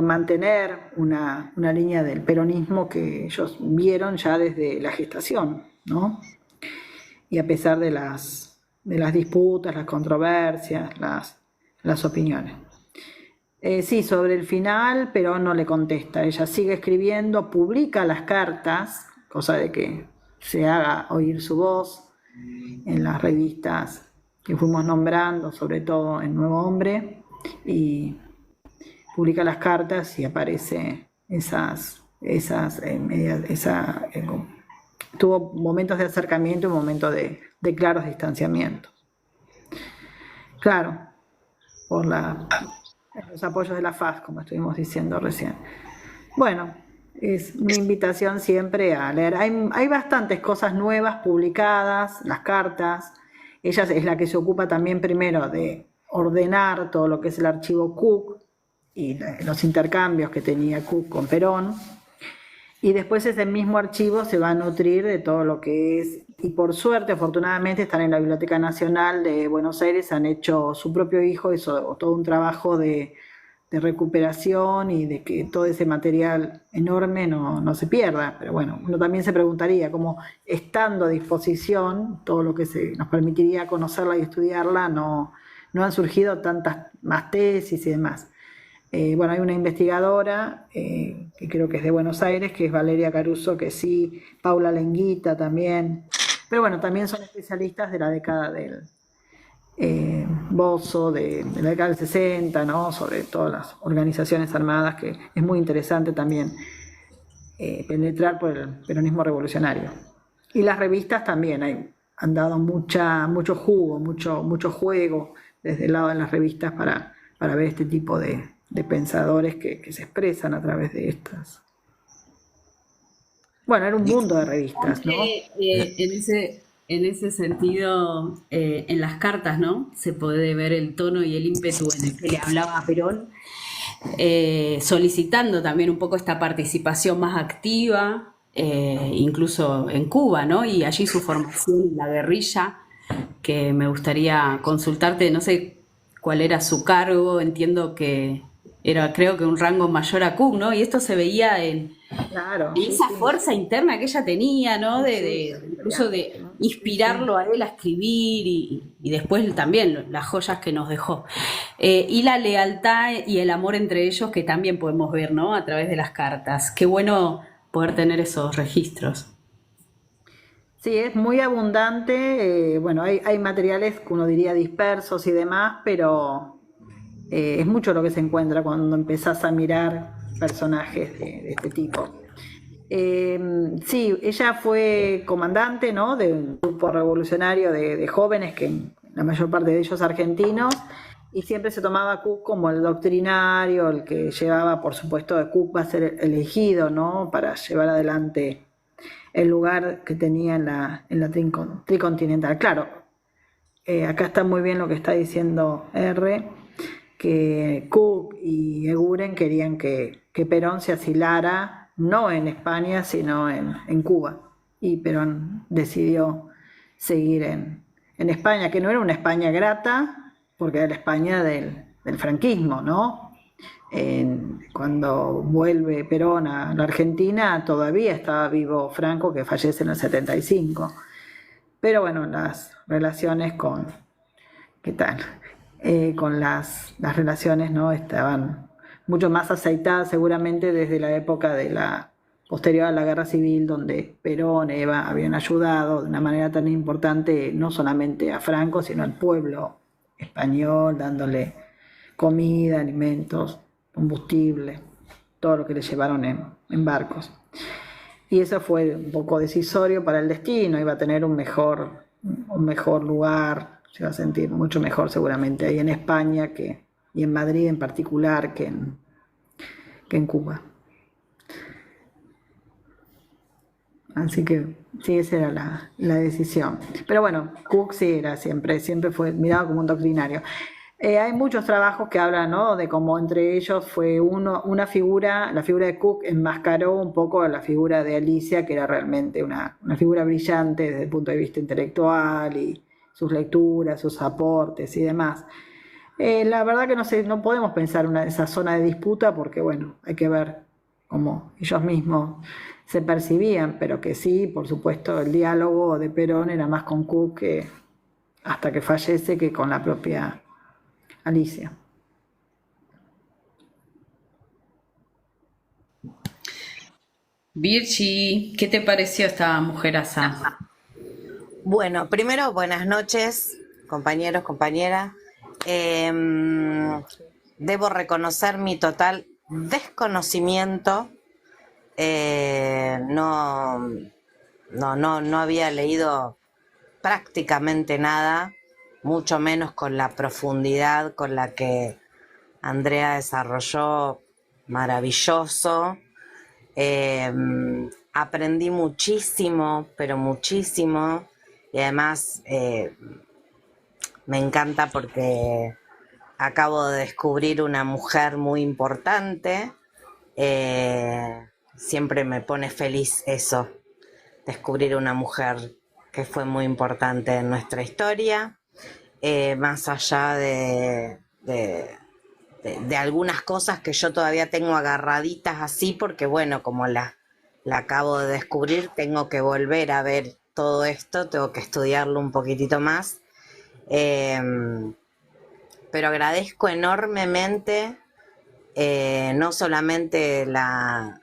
mantener una línea del peronismo que ellos vieron ya desde la gestación, ¿no? Y a pesar de las disputas, las controversias, las opiniones. Sí, sobre el final, Perón no le contesta. Ella sigue escribiendo, publica las cartas, cosa de que se haga oír su voz en las revistas que fuimos nombrando, sobre todo en Nuevo Hombre, y publica las cartas y aparece tuvo momentos de acercamiento y momentos de claros distanciamientos. Claro, por los apoyos de la FAS, como estuvimos diciendo recién. Bueno, es una invitación siempre a leer. Hay bastantes cosas nuevas publicadas, las cartas. Ella es la que se ocupa también primero de ordenar todo lo que es el archivo Cook y los intercambios que tenía Cook con Perón. Y después ese mismo archivo se va a nutrir de todo lo que es, y por suerte, afortunadamente, están en la Biblioteca Nacional de Buenos Aires, han hecho, su propio hijo hizo todo un trabajo de recuperación y de que todo ese material enorme no se pierda. Pero bueno, uno también se preguntaría cómo, estando a disposición, todo lo que nos permitiría conocerla y estudiarla, no han surgido tantas más tesis y demás. Bueno, hay una investigadora que creo que es de Buenos Aires, que es Valeria Caruso, que sí, Paula Lenguita también, pero bueno, también son especialistas de la década del Bozzo, de la década del 60, ¿no? Sobre todas las organizaciones armadas, que es muy interesante también penetrar por el peronismo revolucionario. Y las revistas también han dado mucho jugo, mucho juego desde el lado de las revistas para ver este tipo de pensadores que se expresan a través de estas. Bueno, era un mundo de revistas, ¿no? En ese sentido, en las cartas, ¿no? Se puede ver el tono y el ímpetu en el que le hablaba a Perón, solicitando también un poco esta participación más activa, incluso en Cuba, ¿no? Y allí su formación en la guerrilla, que me gustaría consultarte, no sé cuál era su cargo, entiendo que era, creo que un rango mayor a Cook, ¿no? Y esto se veía en esa fuerza interna que ella tenía, ¿no? Incluso de inspirarlo a él a escribir y después también las joyas que nos dejó. Y la lealtad y el amor entre ellos que también podemos ver, ¿no? A través de las cartas. Qué bueno poder tener esos registros. Sí, es muy abundante. Bueno, hay materiales que uno diría dispersos y demás, pero es mucho lo que se encuentra cuando empezás a mirar personajes de este tipo. Sí, ella fue comandante, ¿no? De un grupo revolucionario de jóvenes, que la mayor parte de ellos argentinos, y siempre se tomaba a Cook como el doctrinario, el que llevaba, por supuesto, que Cook va a ser elegido, ¿no? Para llevar adelante el lugar que tenía en la tricontinental. Claro, acá está muy bien lo que está diciendo R, que Cook y Eguren querían que Perón se asilara no en España, sino en Cuba. Y Perón decidió seguir en España, que no era una España grata, porque era la España del franquismo, ¿no? Cuando vuelve Perón a la Argentina, todavía estaba vivo Franco, que fallece en el 75. Pero bueno, las relaciones ¿qué tal? Con las relaciones, ¿no? Estaban mucho más aceitadas seguramente desde la época posterior a la Guerra Civil, donde Perón y Eva habían ayudado de una manera tan importante no solamente a Franco, sino al pueblo español, dándole comida, alimentos, combustible, todo lo que le llevaron en barcos. Y eso fue un poco decisorio para el destino, iba a tener un mejor lugar, se iba a sentir mucho mejor seguramente ahí en España y en Madrid en particular que en Cuba. Así que sí, esa era la decisión. Pero bueno, Cook sí era siempre fue mirado como un doctrinario. Hay muchos trabajos que hablan, ¿no?, de cómo entre ellos fue la figura de Cook enmascaró un poco a la figura de Alicia, que era realmente una figura brillante desde el punto de vista intelectual y sus lecturas, sus aportes y demás. La verdad que no podemos pensar en esa zona de disputa porque, bueno, hay que ver cómo ellos mismos se percibían, pero que sí, por supuesto, el diálogo de Perón era más con Cook hasta que fallece que con la propia Alicia. Virgi, ¿qué te pareció esta mujeraza? Bueno, primero, buenas noches, compañeros, compañeras. Debo reconocer mi total desconocimiento. No había leído prácticamente nada, mucho menos con la profundidad con la que Andrea desarrolló. Maravilloso. Aprendí muchísimo, pero muchísimo. Y además me encanta porque acabo de descubrir una mujer muy importante. Siempre me pone feliz eso, descubrir una mujer que fue muy importante en nuestra historia, más allá de algunas cosas que yo todavía tengo agarraditas así, porque bueno, como la acabo de descubrir, tengo que volver a ver todo esto, tengo que estudiarlo un poquitito más, pero agradezco enormemente no solamente la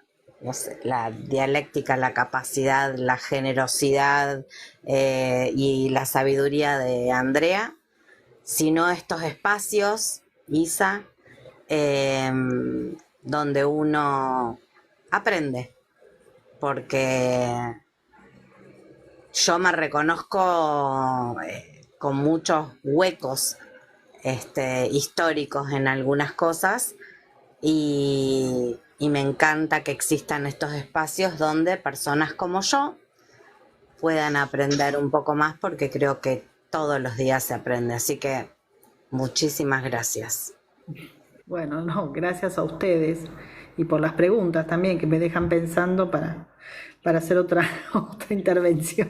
dialéctica, la capacidad, la generosidad y la sabiduría de Andrea, sino estos espacios, Isa, donde uno aprende, porque yo me reconozco con muchos huecos históricos en algunas cosas y me encanta que existan estos espacios donde personas como yo puedan aprender un poco más, porque creo que todos los días se aprende. Así que muchísimas gracias. Bueno, no, gracias a ustedes y por las preguntas también que me dejan pensando para hacer otra intervención.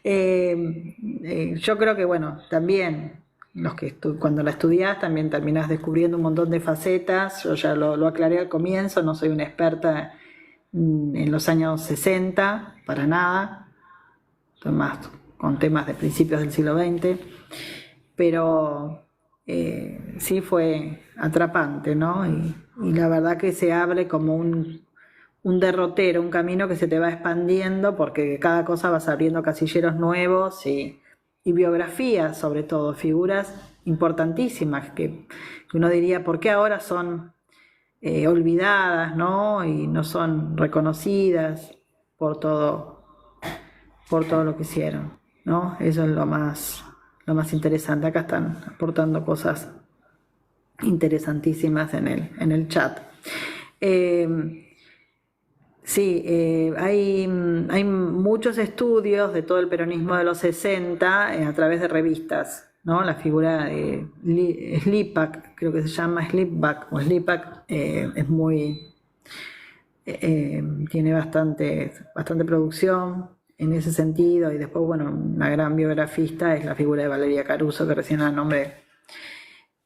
Yo creo que, bueno, también cuando la estudias también terminás descubriendo un montón de facetas. Yo ya lo aclaré al comienzo, no soy una experta en los años 60, para nada, estoy más con temas de principios del siglo XX, pero sí fue atrapante, ¿no? Y la verdad que se abre como un derrotero, un camino que se te va expandiendo, porque cada cosa vas abriendo casilleros nuevos y biografías, sobre todo, figuras importantísimas que uno diría, ¿por qué ahora son olvidadas, ¿no? Y no son reconocidas por todo lo que hicieron, ¿no? Eso es lo más interesante. Acá están aportando cosas interesantísimas en el chat. Sí, hay muchos estudios de todo el peronismo de los 60 a través de revistas, ¿no? La figura de Slipak, creo que se llama Slipback o Slipak, es muy tiene bastante producción en ese sentido. Y después, bueno, una gran biografista es la figura de Valeria Caruso, que recién la nombré.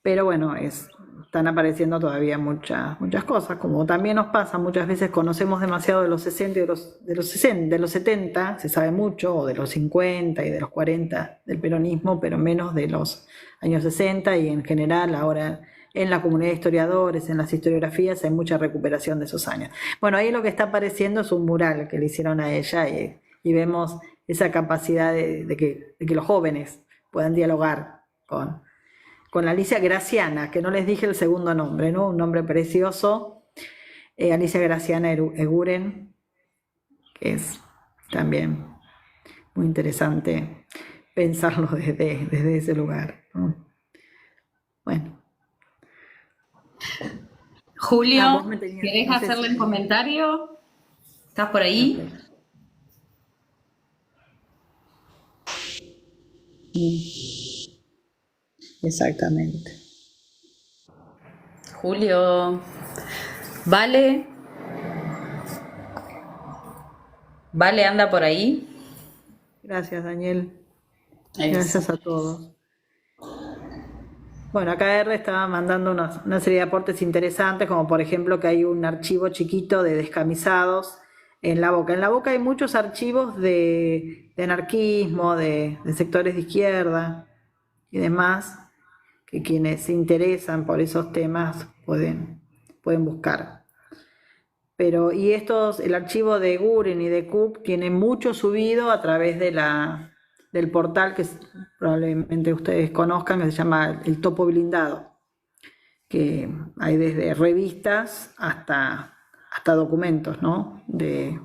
Pero bueno, están apareciendo todavía muchas cosas, como también nos pasa muchas veces. Conocemos demasiado de los 60 y de los 70, se sabe mucho, o de los 50 y de los 40 del peronismo, pero menos de los años 60, y en general ahora en la comunidad de historiadores, en las historiografías, hay mucha recuperación de esos años. Bueno, ahí lo que está apareciendo es un mural que le hicieron a ella, y vemos esa capacidad de que los jóvenes puedan dialogar con Alicia Graciana, que no les dije el segundo nombre, ¿no? Un nombre precioso, Alicia Graciana Eguren, que es también muy interesante pensarlo desde ese lugar, ¿no? Bueno, Julio, vos me tenías, ¿querés no sé hacerle un si... comentario? ¿Estás por ahí? Ok. Exactamente. Julio, ¿vale? ¿Vale anda por ahí? Gracias, Daniel. Eso. Gracias a todos. Bueno, acá R estaba mandando una serie de aportes interesantes, como por ejemplo que hay un archivo chiquito de descamisados en La Boca. En La Boca hay muchos archivos de anarquismo, de sectores de izquierda y demás, que quienes se interesan por esos temas pueden buscar. Pero, el archivo de Guren y de Cook tiene mucho subido a través del portal que probablemente ustedes conozcan, que se llama El Topo Blindado, que hay desde revistas hasta documentos, ¿no? De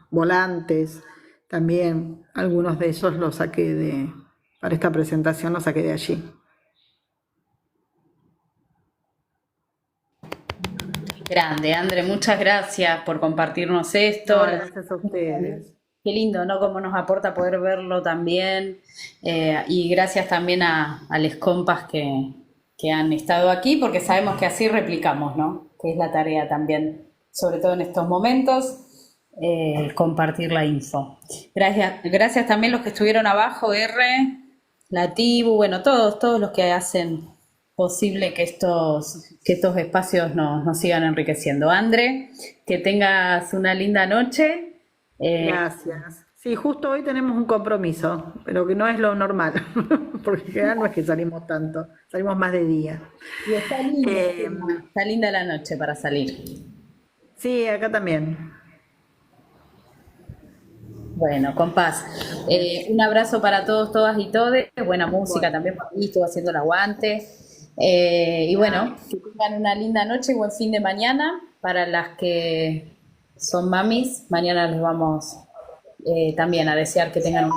volantes, también algunos de esos los saqué para esta presentación los saqué de allí. Grande, André, muchas gracias por compartirnos esto. No, gracias a ustedes. Qué lindo, ¿no? Cómo nos aporta poder verlo también. Y gracias también a los compas que han estado aquí, porque sabemos que así replicamos, ¿no? Que es la tarea también, sobre todo en estos momentos, compartir la info. Gracias también los que estuvieron abajo, R, la Tibu, bueno, todos los que hacen posible que estos espacios nos sigan enriqueciendo. André, que tengas una linda noche. Gracias. Sí, justo hoy tenemos un compromiso, pero que no es lo normal, porque en general no es que salimos tanto, salimos más de día. Y está linda la noche para salir. Sí, acá también. Bueno, compás. Un abrazo para todos, todas y todes. Buena música también por ahí, estuvo haciendo el aguante. Y bueno, que tengan una linda noche y buen fin de mañana. Para las que son mamis, mañana les vamos también a desear que tengan un...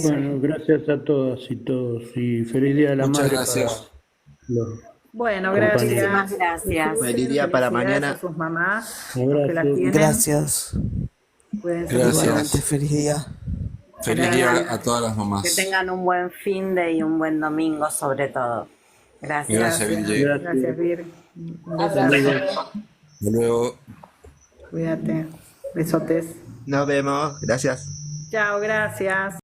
Bueno, gracias a todas y todos y feliz Día de la Muchas Madre gracias. para los Bueno, compañeros. gracias. Gracias. Feliz día para Felicidades mañana. a sus mamás, los que las Abrazo. tienen. Gracias. Cuídense Igualmente, Gracias. feliz día. Feliz día a todas las Que mamás. tengan un buen fin de y un buen domingo sobre todo. Gracias. Gracias, Virgil. Gracias, Vir. Un beso. Abrazo. Hasta luego. Cuídate. Besotes. Nos vemos. Gracias. Chao, gracias.